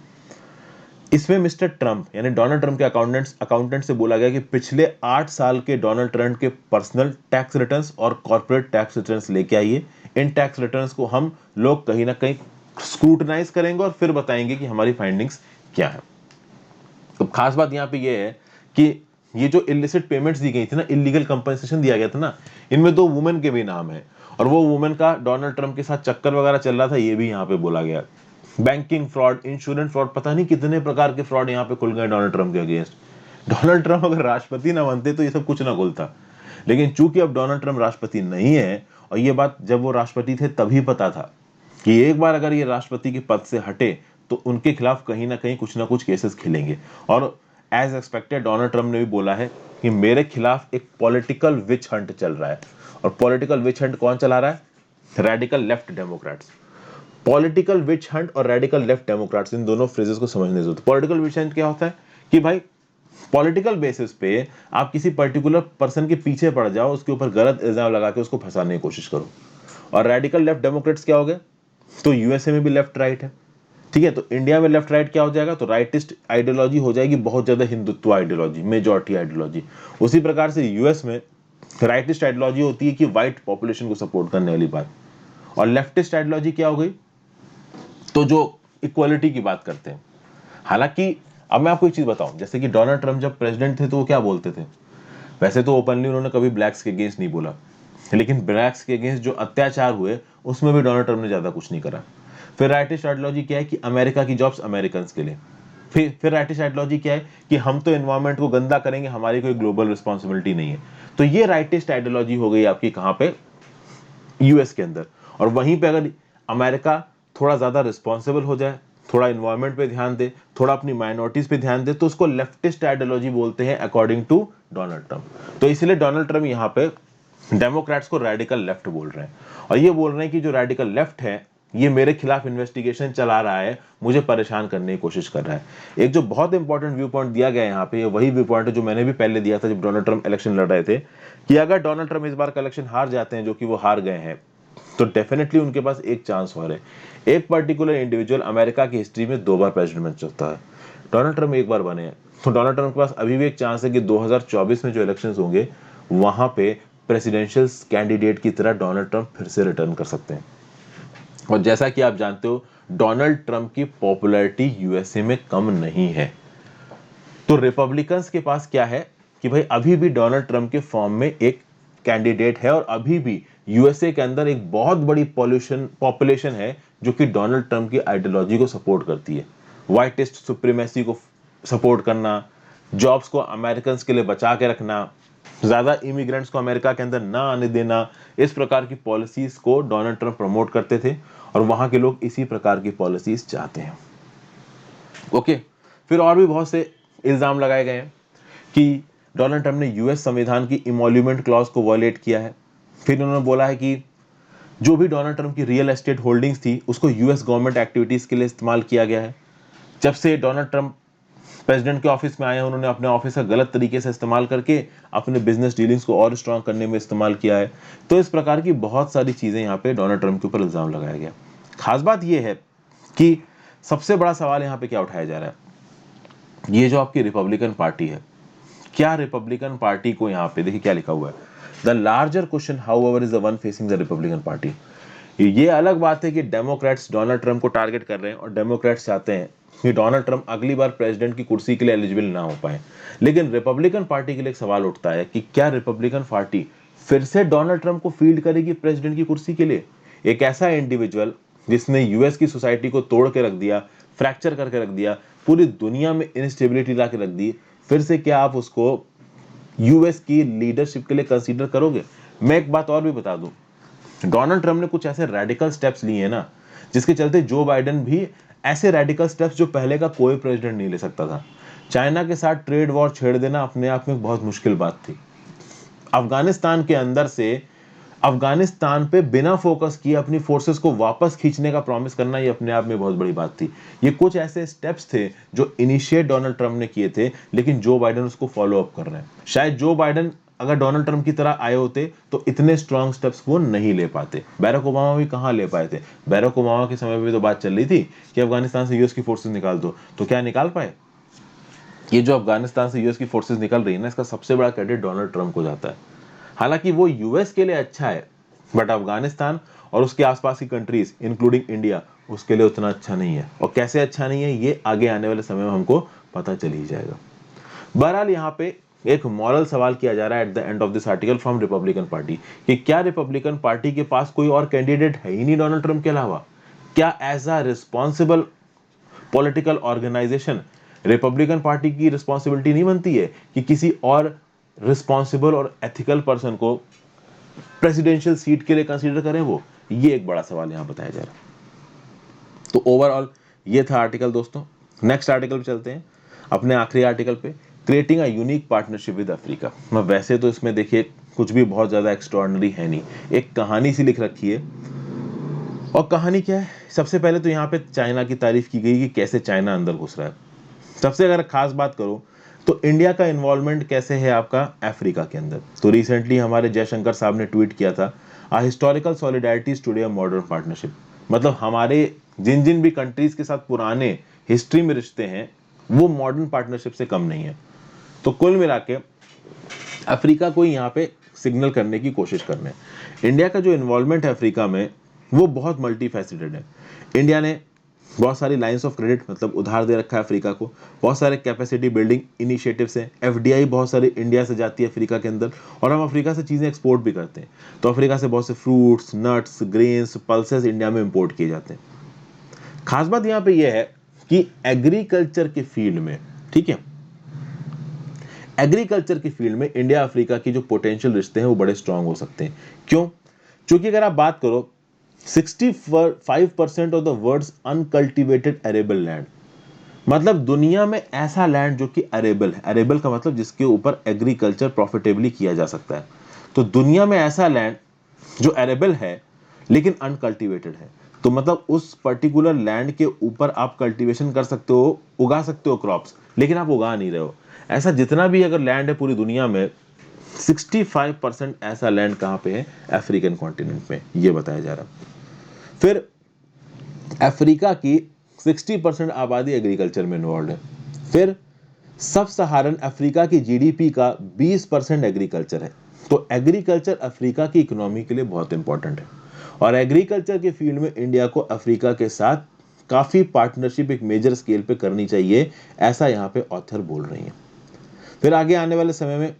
इसमें मिस्टर ट्रंप यानी डोनाल्ड ट्रंप के अकाउंटेंट से बोला गया कि पिछले 8 साल के डोनाल्ड ट्रंप के पर्सनल टैक्स रिटर्न्स और कॉर्पोरेट टैक्स रिटर्न्स लेके आइए। इन टैक्स रिटर्न्स को हम लोग कहीं ना कहीं स्क्रूटनाइज करेंगे और फिर बताएंगे कि हमारी फाइंडिंग्स क्या है। तो खास बात यहाँ पे ये है कि ये जो इलिसिट पेमेंट्स दी गई थी ना, इलीगल कंपनसेशन दिया गया था ना, इनमें 2 वुमेन के भी नाम है और वो वुमेन का डोनाल्ड ट्रंप के साथ चक्कर वगैरह चल रहा था, ये भी यहाँ पे बोला गया। बैंकिंग फ्रॉड, इंश्योरेंस फ्रॉड, पता नहीं कितने प्रकार के फ्रॉड यहाँ पे खुल गए डोनाल्ड ट्रंप के अगेंस्ट। डोनाल्ड ट्रंप अगर राष्ट्रपति ना बनते तो ये सब कुछ ना खुलता, लेकिन चूंकि अब डोनाल्ड ट्रंप राष्ट्रपति नहीं है, और ये बात जब वो राष्ट्रपति थे तभी पता था कि एक बार अगर ये राष्ट्रपति के पद से हटे तो उनके खिलाफ कहीं ना कुछ केसेस खिलेंगे। और एज एक्सपेक्टेड डोनाल्ड ट्रंप ने भी बोला है कि मेरे खिलाफ एक पॉलिटिकल विच हंट चल रहा है। और पॉलिटिकल विच हंट कौन चला रहा है? Radical left Democrats. Political witch hunt और रेडिकल लेफ्ट डेमोक्रेट्स, इन दोनों फ्रेजेस को समझने की जरूरत है। पॉलिटिकल विच हंट क्या होता है कि भाई पॉलिटिकल बेसिस पे आप किसी पर्टिकुलर पर्सन के पीछे पड़ जाओ, उसके ऊपर गलत इल्जाम लगा के उसको फंसाने की कोशिश करो। और रेडिकल लेफ्ट डेमोक्रेट्स क्या हो गए? तो यूएसए में भी लेफ्ट राइट है, ठीक है, तो इंडिया में लेफ्ट राइट क्या हो जाएगा? तो राइटिस्ट आइडियोलॉजी हो जाएगी, बहुत ज्यादा हिंदुत्व आइडियोलॉजी, मेजॉरिटी आइडियोलॉजी। उसी प्रकार से यूएस में राइटिस्ट आइडियोलॉजी होती है कि व्हाइट पॉपुलेशन को सपोर्ट करने वाली बात, और लेफ्टिस्ट आइडियोलॉजी क्या हो गई? तो जो इक्वालिटी की बात करते हैं। हालांकि अब मैं आपको एक चीज बताऊं, जैसे कि डोनाल्ड ट्रंप जब प्रेसिडेंट थे तो वो क्या बोलते थे? वैसे तो ओपनली उन्होंने कभी ब्लैक्स के अगेंस्ट नहीं बोला, लेकिन ब्लैक्स के अगेंस्ट जो अत्याचार हुए उसमें भी डोनाल्ड ट्रंप ने ज्यादा कुछ नहीं करा। फिर राइटिस्ट आइडियोलॉजी क्या है कि अमेरिका की जॉब्स अमेरिकन के लिए। फिर राइटिस्ट आइडियोलॉजी क्या है कि हम तो एनवायरमेंट को गंदा करेंगे, हमारी कोई ग्लोबल रिस्पॉन्सिबिलिटी नहीं है। तो ये राइटिस्ट आइडियोलॉजी हो गई आपकी कहां पे? यूएस के अंदर। और वहीं पे अगर अमेरिका थोड़ा ज्यादा रिस्पॉन्सिबल हो जाए, थोड़ा इन्वायरमेंट पे ध्यान दे, थोड़ा अपनी माइनॉरिटीज पे ध्यान दे, तो उसको लेफ्टिस्ट आइडियोलॉजी बोलते हैं अकॉर्डिंग टू डोनाल्ड ट्रंप। तो इसलिए डोनाल्ड ट्रंप यहाँ पे डेमोक्रेट्स को रेडिकल लेफ्ट बोल रहे हैं और ये बोल रहे हैं कि जो रेडिकल लेफ्ट है ये मेरे खिलाफ इन्वेस्टिगेशन चला रहा है, मुझे परेशान करने की कोशिश कर रहा है। एक जो बहुत इंपॉर्टेंट व्यू पॉइंट दिया गया है यहाँ पे, ये वही व्यू पॉइंट है जो मैंने भी पहले दिया था जब डोनाल्ड ट्रंप इलेक्शन लड़ रहे थे, कि अगर डोनाल्ड ट्रंप इस बार का इलेक्शन हार जाते हैं, जो कि वो हार गए हैं, तो डेफिनेटली उनके पास एक चांस और है। एक पर्टिकुलर इंडिविजुअल अमेरिका की हिस्ट्री में 2 बार प्रेसिडेंट बन सकता है। डोनाल्ड ट्रम्प एक बार बने हैं तो डोनाल्ड ट्रम्प के पास अभी भी एक चांस है कि 2024 में जो इलेक्शंस होंगे वहां पे प्रेसिडेंशियल कैंडिडेट की तरह डोनाल्ड ट्रम्प फिर से रिटर्न कर सकते हैं। और जैसा कि आप जानते हो डोनाल्ड ट्रम्प की पॉपुलैरिटी यूएसए में कम नहीं है। तो रिपब्लिकन्स के पास क्या है कि भाई अभी भी डोनाल्ड ट्रम्प के फॉर्म में एक कैंडिडेट है और अभी भी यूएसए के अंदर एक बहुत बड़ी पॉपुलेशन है जो कि डोनाल्ड ट्रम्प की आइडियोलॉजी को सपोर्ट करती है। व्हाइटिस्ट सुप्रीमेसी को सपोर्ट करना, जॉब्स को अमेरिकन के लिए बचा के रखना, ज्यादा इमिग्रेंट्स को अमेरिका के अंदर ना आने देना, इस प्रकार की पॉलिसीज को डोनाल्ड ट्रम्प प्रमोट करते थे और वहां के लोग इसी प्रकार की पॉलिसीज चाहते हैं। ओके, फिर और भी बहुत से इल्जाम लगाए गए हैं कि डोनाल्ड ट्रम्प ने यूएस संविधान की इमोल्यूमेंट क्लॉज को वॉयलेट किया है। फिर उन्होंने बोला है कि जो भी डोनाल्ड ट्रम्प की रियल एस्टेट होल्डिंग्स थी उसको यूएस गवर्नमेंट एक्टिविटीज के लिए इस्तेमाल किया गया है। जब से डोनाल्ड ट्रम्प प्रेसिडेंट के ऑफिस में आए हैं उन्होंने अपने ऑफिस का गलत तरीके से इस्तेमाल करके अपने बिजनेस डीलिंग्स को और स्ट्रांग करने में इस्तेमाल किया है। तो इस प्रकार की बहुत सारी चीजें यहाँ पे डोनाल्ड ट्रम्प के ऊपर इल्जाम लगाया गया। खास बात यह है कि सबसे बड़ा सवाल यहाँ पे क्या उठाया जा रहा है, ये जो आपकी रिपब्लिकन पार्टी है, क्या रिपब्लिकन पार्टी को यहाँ पे देखिए क्या लिखा हुआ है, the larger question however is the one facing the Republican party. ये अलग बात है कि डेमोक्रेट्स डोनाल्ड ट्रम्प को टारगेट कर रहे हैं और डेमोक्रेट्स चाहते हैं कि डोनाल्ड ट्रम्प अगली बार प्रेसिडेंट की कुर्सी के लिए एलिजिबल ना हो पाए। लेकिन रिपब्लिकन पार्टी के लिए एक सवाल उठता है कि क्या रिपब्लिकन पार्टी फिर से डोनाल्ड ट्रम्प को फील्ड करेगी प्रेसिडेंट की कुर्सी के लिए? एक ऐसा इंडिविजुअल जिसने यूएस की सोसाइटी को तोड़ के रख दिया, फ्रैक्चर करके रख दिया, पूरी दुनिया में इनस्टेबिलिटी ला के रख दी, फिर से क्या आप उसको यूएस की लीडरशिप के लिए कंसीडर करोगे? मैं एक बात और भी बता दूं, डोनाल्ड ट्रम्प ने कुछ ऐसे रेडिकल स्टेप्स लिए हैं ना जिसके चलते जो बाइडेन भी ऐसे रेडिकल स्टेप्स जो पहले का कोई प्रेसिडेंट नहीं ले सकता था। चाइना के साथ ट्रेड वॉर छेड़ देना अपने आप में बहुत मुश्किल बात थी। अफगानिस्तान के अंदर से अफगानिस्तान पे बिना फोकस किए अपनी फोर्सेस को वापस खींचने का प्रॉमिस करना ये अपने आप में बहुत बड़ी बात थी। ये कुछ ऐसे स्टेप्स थे जो इनिशिएट डोनाल्ड ट्रम्प ने किए थे, लेकिन जो बाइडेन उसको फॉलो अप कर रहे हैं। शायद जो बाइडेन अगर डोनाल्ड ट्रम्प की तरह आए होते तो इतने स्ट्रॉन्ग स्टेप्स वो नहीं ले पाते। बैरक ओबामा भी कहां ले पाए थे? बैरक ओबामा के समय में भी तो बात चल रही थी कि अफगानिस्तान से यूएस की फोर्सेस निकाल दो, तो क्या निकाल पाए? ये जो अफगानिस्तान से यूएस की फोर्सेस निकल रही है ना, इसका सबसे बड़ा क्रेडिट डोनाल्ड ट्रम्प को जाता है। हालांकि वो यूएस के लिए अच्छा है बट अफगानिस्तान और उसके आसपास की कंट्रीज इंक्लूडिंग इंडिया उसके लिए उतना अच्छा नहीं है। और कैसे अच्छा नहीं है ये आगे आने वाले समय में हमको पता चल ही जाएगा। बहरहाल यहाँ पे एक मॉरल सवाल किया जा रहा है at the end of this article from Republican party कि क्या रिपब्लिकन पार्टी के पास कोई और कैंडिडेट है ही नहीं डोनाल्ड ट्रम्प के अलावा? क्या as a responsible political organisation Republican Party की रिस्पॉन्सिबिलिटी नहीं बनती है कि किसी और रिस्पॉन्सिबल और एथिकल पर्सन को प्रेसिडेंशियल सीट के लिए कंसीडर करें? वो ये एक बड़ा सवाल यहां बताया जा रहा है। तो ओवरऑल ये था आर्टिकल दोस्तों। नेक्स्ट आर्टिकल पे चलते हैं, अपने आखिरी आर्टिकल पे, creating a unique partnership with Africa. मैं वैसे तो इसमें देखिए कुछ भी बहुत ज्यादा एक्स्ट्राऑर्डिनरी है नहीं, एक कहानी सी लिख रखी है। और कहानी क्या है? सबसे पहले तो यहाँ पे चाइना की तारीफ की गई कि कैसे चाइना अंदर घुस रहा है। सबसे अगर खास बात करूं तो इंडिया का इन्वॉल्वमेंट कैसे है आपका अफ्रीका के अंदर। तो रिसेंटली हमारे जयशंकर साहब ने ट्वीट किया था, a historical solidarity today a modern partnership. मतलब हमारे जिन जिन भी कंट्रीज के साथ पुराने हिस्ट्री में रिश्ते हैं वो मॉडर्न पार्टनरशिप से कम नहीं है। तो कुल मिला के अफ्रीका को यहाँ पे सिग्नल करने की कोशिश कर रहे हैं। इंडिया का जो इन्वॉल्वमेंट है अफ्रीका में वो बहुत मल्टी फैसेटेड है। इंडिया ने बहुत सारी लाइंस ऑफ क्रेडिट मतलब उधार दे रखा है अफ्रीका को, बहुत सारे कैपेसिटी बिल्डिंग इनिशिएटिव्स हैं, एफडीआई बहुत सारी इंडिया से जाती है अफ्रीका के अंदर, और हम अफ्रीका से चीज़ें एक्सपोर्ट भी करते हैं। तो अफ्रीका से बहुत से fruits, nuts, grains, pulses India में इंपोर्ट किए जाते हैं। खास बात यहाँ पे यह है कि एग्रीकल्चर के फील्ड में, ठीक है, एग्रीकल्चर की फील्ड में इंडिया अफ्रीका की जो पोटेंशियल रिश्ते हैं वो बड़े स्ट्रांग हो सकते हैं। क्यों? क्योंकि अगर आप बात करो 65% of the world's uncultivated arable land, मतलब दुनिया में ऐसा लैंड जो कि अरेबल है, अरेबल का मतलब जिसके ऊपर एग्रीकल्चर प्रॉफिटेबली किया जा सकता है। तो दुनिया में ऐसा लैंड जो अरेबल है लेकिन अनकल्टिवेटेड है, तो मतलब उस पर्टिकुलर लैंड के ऊपर आप कल्टीवेशन कर सकते हो, उगा सकते हो क्रॉप्स, लेकिन आप उगा नहीं रहे हो। ऐसा जितना भी अगर लैंड है पूरी दुनिया में 65% ऐसा लैंड कहां पे है? अफ्रीकन कॉन्टिनेंट में, ये बताया जा रहा है। फिर अफ्रीका की 60% आबादी एग्रीकल्चर में इन्वॉल्व है। फिर सब सहारन अफ्रीका की जीडीपी का 20% एग्रीकल्चर है। तो एग्रीकल्चर अफ्रीका की इकोनॉमी के लिए बहुत इंपॉर्टेंट है और एग्रीकल्चर के फील्ड में इंडिया को अफ्रीका के साथ काफी पार्टनरशिप एक मेजर स्केल पे करनी चाहिए, ऐसा यहाँ पे ऑथर बोल रही हैं। फिर आगे आने वाले समय में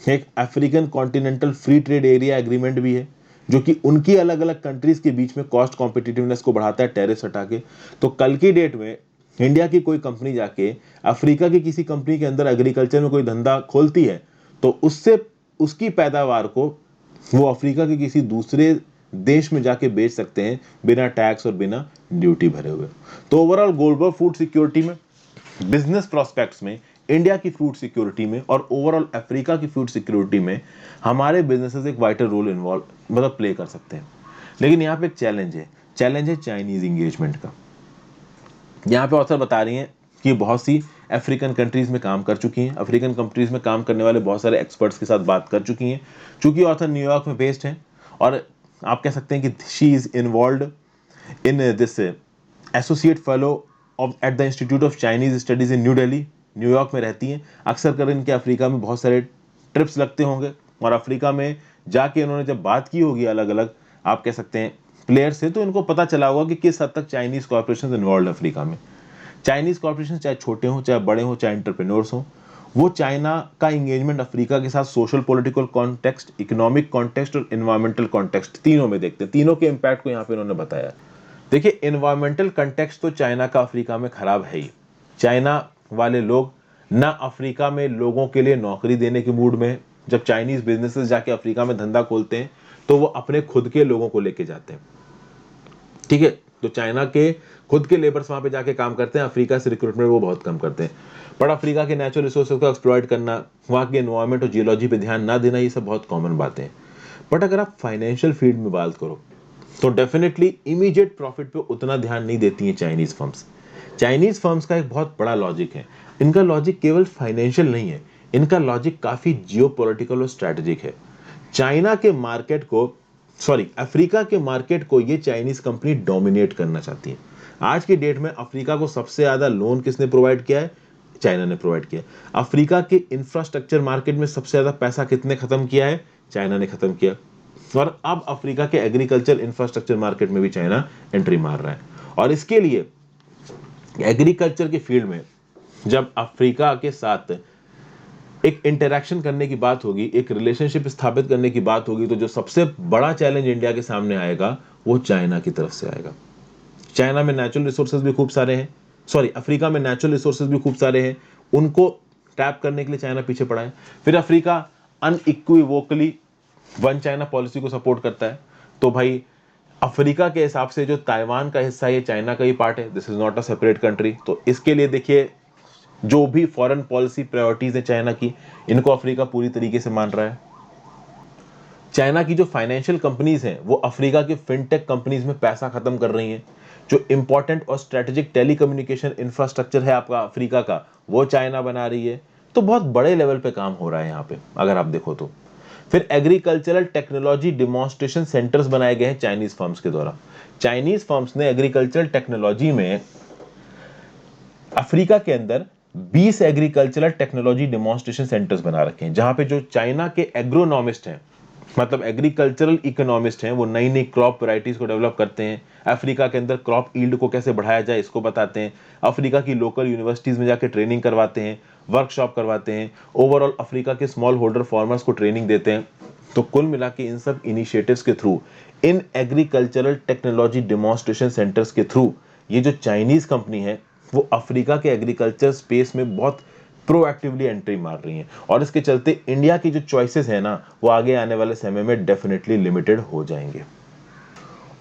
एक African continental free trade area agreement भी है, जो कि उनकी अलग अलग कंट्रीज के बीच में कॉस्ट कॉम्पिटिटिवनेस को बढ़ाता है, टैरिफ हटा के। तो कल की डेट में इंडिया की कोई कंपनी जाके अफ्रीका की किसी कंपनी के अंदर एग्रीकल्चर में कोई धंधा खोलती है तो उससे उसकी पैदावार को वो अफ्रीका के किसी दूसरे देश में जाके बेच सकते हैं बिना टैक्स और बिना ड्यूटी भरे हुए। तो ओवरऑल ग्लोबल फूड सिक्योरिटी में, बिजनेस प्रोस्पेक्ट्स में, इंडिया की फूड सिक्योरिटी में और ओवरऑल अफ्रीका की फूड सिक्योरिटी में हमारे बिजनेसेस एक वाइटल रोल इन्वॉल्व मतलब प्ले कर सकते हैं। लेकिन यहाँ पे एक चैलेंज है चाइनीज इंगेजमेंट का। यहाँ पे ऑथर बता रही हैं कि बहुत सी अफ्रीकन कंट्रीज में काम कर चुकी हैं, अफ्रीकन कंट्रीज में काम करने वाले बहुत सारे एक्सपर्ट्स के साथ बात कर चुकी हैं। चूंकि ऑथर न्यूयॉर्क में बेस्ड हैं और आप कह सकते हैं कि she is involve in this associate fellow of at the institute of Chinese studies in new Delhi, New York में रहती हैं। अक्सर कर इनके अफ्रीका में बहुत सारे ट्रिप्स लगते होंगे और अफ्रीका में जाके इन्होंने जब बात की होगी अलग अलग आप कह सकते हैं प्लेयर से, तो इनको पता चला होगा कि किस हद तक चाइनीज कॉर्पोरेशन इन्वॉल्व अफ्रीका में। चाइनीज कॉर्पोरेशन चाहे छोटे हों चाहे बड़े हों चाहे एंटरप्रेन्योर्स हों, वो चाइना का इंगेजमेंट अफ्रीका के साथ social political context, economic context और एनवायरमेंटल कॉन्टेक्स्ट तीनों में देखते हैं। तीनों के इम्पैक्ट को यहाँ पे इन्होंने बताया। देखिए एनवायरमेंटल कॉन्टेक्स्ट तो चाइना का अफ्रीका में खराब है ही। चाइना वाले लोग ना अफ्रीका में लोगों के लिए नौकरी देने के मूड में। जब चाइनीज बिजनेसेस जाके अफ्रीका में धंधा खोलते हैं तो वो अपने खुद के लोगों को लेके जाते हैं, ठीक है। तो चाइना के खुद के लेबर्स वहां पे जाके काम करते हैं, अफ्रीका से रिक्रूटमेंट वो बहुत कम करते हैं। पर अफ्रीका के नेचुरल रिसोर्सेज को एक्सप्लॉइट करना, वहां के एनवायरमेंट और जियोलॉजी पे ध्यान ना देना, ये सब बहुत कॉमन बातें हैं। बट अगर आप फाइनेंशियल फील्ड में बात करो तो डेफिनेटली इमीडिएट प्रॉफिट पे उतना ध्यान नहीं देती हैं चाइनीज फर्म्स। चाइनीज फर्म्स का एक बहुत बड़ा लॉजिक है। इनका लॉजिक केवल फाइनेंशियल नहीं है, इनका लॉजिक काफी जियोपॉलिटिकल और स्ट्रेटेजिक है। चाइना के मार्केट को अफ्रीका के मार्केट को ये चाइनीज कंपनी डोमिनेट करना चाहती है। आज की डेट में अफ्रीका को सबसे ज्यादा लोन किसने प्रोवाइड किया है? चाइना ने प्रोवाइड किया। अफ्रीका के इंफ्रास्ट्रक्चर मार्केट में सबसे ज्यादा पैसा कितने खत्म किया है? चाइना ने खत्म किया। और अब अफ्रीका के एग्रीकल्चर इंफ्रास्ट्रक्चर मार्केट में भी चाइना एंट्री मार रहा है। और इसके लिए एग्रीकल्चर के फील्ड में जब अफ्रीका के साथ एक इंटरैक्शन करने की बात होगी, एक रिलेशनशिप स्थापित करने की बात होगी, तो जो सबसे बड़ा चैलेंज इंडिया के सामने आएगा वो चाइना की तरफ से आएगा। चाइना में नेचुरल रिसोर्सेज भी खूब सारे हैं, अफ्रीका में नेचुरल रिसोर्सेज भी खूब सारे हैं, उनको टैप करने के लिए चाइना पीछे पड़ा है। फिर Africa unequivocally one China policy को सपोर्ट करता है। तो भाई अफ्रीका के हिसाब से जो ताइवान का हिस्सा है ये चाइना का ही पार्ट है, this is not a separate country. तो इसके लिए देखिए जो भी फॉरेन पॉलिसी प्रायोरिटीज है चाइना की, इनको अफ्रीका पूरी तरीके से मान रहा है। चाइना की जो फाइनेंशियल कंपनीज हैं वो अफ्रीका के फिनटेक कंपनीज में पैसा खत्म कर रही हैं। जो इंपॉर्टेंट और स्ट्रेटेजिक टेलीकम्युनिकेशन इंफ्रास्ट्रक्चर है आपका अफ्रीका का, वो चाइना बना रही है। तो बहुत बड़े लेवल पे काम हो रहा है यहाँ पे अगर आप देखो तो। फिर एग्रीकल्चरल टेक्नोलॉजी डिमॉन्स्ट्रेशन सेंटर्स बनाए गए हैं चाइनीज फर्म्स के द्वारा। चाइनीज फर्म्स ने एग्रीकल्चरल टेक्नोलॉजी में अफ्रीका के अंदर 20 एग्रीकल्चरल टेक्नोलॉजी डेमोन्स्ट्रेशन सेंटर्स बना रखे हैं, जहां पे जो चाइना के एग्रोनॉमिस्ट हैं, मतलब एग्रीकल्चरल इकोनॉमिस्ट हैं, वो नई नई क्रॉप वैरायटीज को डेवलप करते हैं। अफ्रीका के अंदर क्रॉप ईल्ड को कैसे बढ़ाया जाए इसको बताते हैं। अफ्रीका की लोकल यूनिवर्सिटीज में जाके ट्रेनिंग करवाते हैं, वर्कशॉप करवाते हैं। ओवरऑल अफ्रीका के स्मॉल होल्डर फार्मर्स को ट्रेनिंग देते हैं। तो कुल मिला के इन सब इनिशिएटिव्स के through, in agricultural technology demonstration centres के थ्रू, ये जो चाइनीज कंपनी है वो अफ्रीका के एग्रीकल्चर स्पेस में बहुत प्रोएक्टिवली एंट्री मार रही हैं। और इसके चलते इंडिया की जो चॉइसेस है ना, वो आगे आने वाले समय में डेफिनेटली लिमिटेड हो जाएंगे।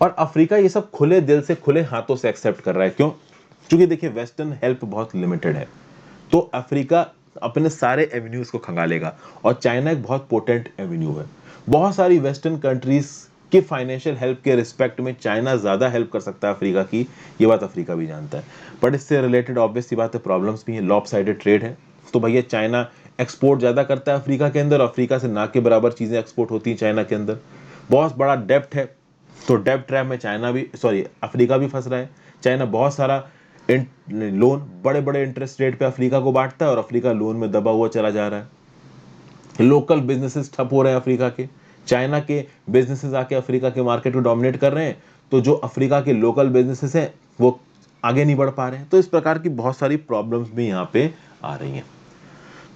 और अफ्रीका ये सब खुले दिल से खुले हाथों से एक्सेप्ट कर रहा है। क्यों? क्योंकि देखिए वेस्टर्न हेल्प बहुत लिमिटेड है, तो अफ्रीका अपने सारे एवेन्यूज को खंगालेगा। और चाइना एक बहुत पोटेंट एवेन्यू है। बहुत सारी वेस्टर्न कंट्रीज कि फाइनेंशियल हेल्प के रिस्पेक्ट में चाइना ज्यादा हेल्प कर सकता है अफ्रीका की, ये बात अफ्रीका भी जानता है। बट इससे रिलेटेड ऑब्वियस सी बात है, प्रॉब्लम्स भी हैं, लॉपसाइडेड ट्रेड है। तो भैया चाइना एक्सपोर्ट ज्यादा करता है अफ्रीका के अंदर, अफ्रीका से ना के बराबर चीजें एक्सपोर्ट होती हैं चाइना के अंदर। बहुत बड़ा डेप्ट है, तो डेप्ट ट्रैप में चाइना भी अफ्रीका भी फंस रहा है। चाइना बहुत सारा लोन बड़े बड़े इंटरेस्ट रेट पे अफ्रीका को बांटता है और अफ्रीका लोन में दबा हुआ चला जा रहा है। लोकल बिजनेसेस ठप हो रहे हैं अफ्रीका के, चाइना के बिजनेसेस आके अफ्रीका के मार्केट को डोमिनेट कर रहे हैं, तो जो अफ्रीका के लोकल बिजनेसेस हैं वो आगे नहीं बढ़ पा रहे हैं। तो इस प्रकार की बहुत सारी प्रॉब्लम्स भी यहाँ पे आ रही हैं।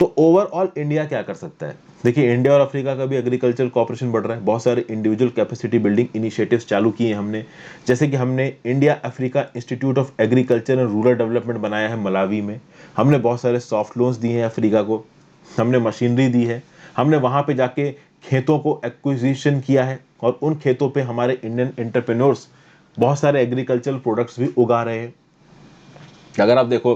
तो ओवरऑल इंडिया क्या कर सकता है? देखिए, इंडिया और अफ्रीका का भी एग्रीकल्चर कॉपरेशन बढ़ रहा है, बहुत सारे इंडिविजुअल कैपेसिटी बिल्डिंग इनिशिएटिव्स चालू किए हैं हमने, जैसे कि हमने India Africa institute of agriculture and rural development बनाया है मलावी में। हमने बहुत सारे सॉफ्ट लोन्स दिए हैं अफ्रीका को, हमने मशीनरी दी है, हमने वहां पे जाके खेतों को एक्विजिशन किया है और उन खेतों पे हमारे इंडियन एंटरप्रेन्योर्स बहुत सारे एग्रीकल्चरल प्रोडक्ट्स भी उगा रहे हैं। अगर आप देखो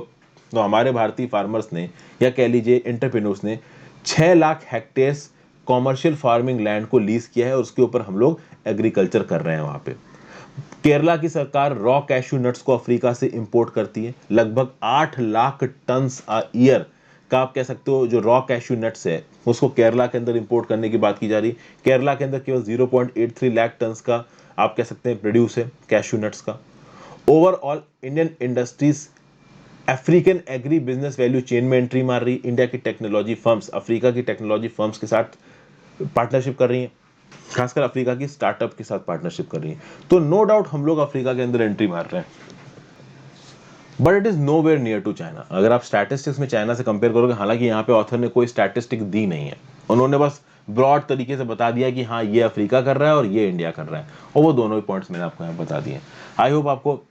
तो हमारे भारतीय फार्मर्स ने, या कह लीजिए एंटरप्रेन्योर्स ने, 6 lakh hectares commercial farming land को लीज किया है और उसके ऊपर हम लोग एग्रीकल्चर कर रहे हैं वहां पे। केरला की सरकार रॉ कैश्यू नट्स को अफ्रीका से इंपोर्ट करती है, लगभग 8 लाख टन ईयर का आप कह सकते हो जो रॉ कैश्यू नट्स है उसको केरला के अंदर इंपोर्ट करने की बात की जा रही है। केरला के अंदर केवल 0.83 लाख टन का आप कह सकते हैं प्रोड्यूस है कैश्यू नट्स का। Overall Indian industries African agri business value chain में एंट्री मार रही है। इंडिया की टेक्नोलॉजी फर्म्स अफ्रीका की टेक्नोलॉजी फर्म्स के साथ पार्टनरशिप कर रही हैं, खासकर अफ्रीका की स्टार्टअप के साथ पार्टनरशिप कर रही हैं। तो नो डाउट हम लोग अफ्रीका के अंदर एंट्री मार रहे हैं, but it is nowhere near to China. अगर आप स्टैटिस्टिक्स में चाइना से कंपेयर करोगे, हालांकि यहाँ पे ऑथर ने कोई स्टैटिस्टिक दी नहीं है, उन्होंने बस ब्रॉड तरीके से बता दिया कि हाँ ये अफ्रीका कर रहा है और ये इंडिया कर रहा है, और वो दोनों ही पॉइंट्स मैंने आपको यहाँ बता दिए। आई होप आपको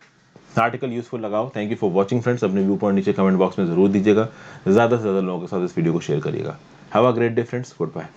आर्टिकल यूजफुल लगाओ। Thank you for watching friends. अपने व्यू पॉइंट नीचे कमेंट बॉक्स में जरूर दीजिएगा, ज्यादा से ज्यादा लोगों के साथ इस वीडियो को शेयर करिएगा। Have a great day friends, good bye.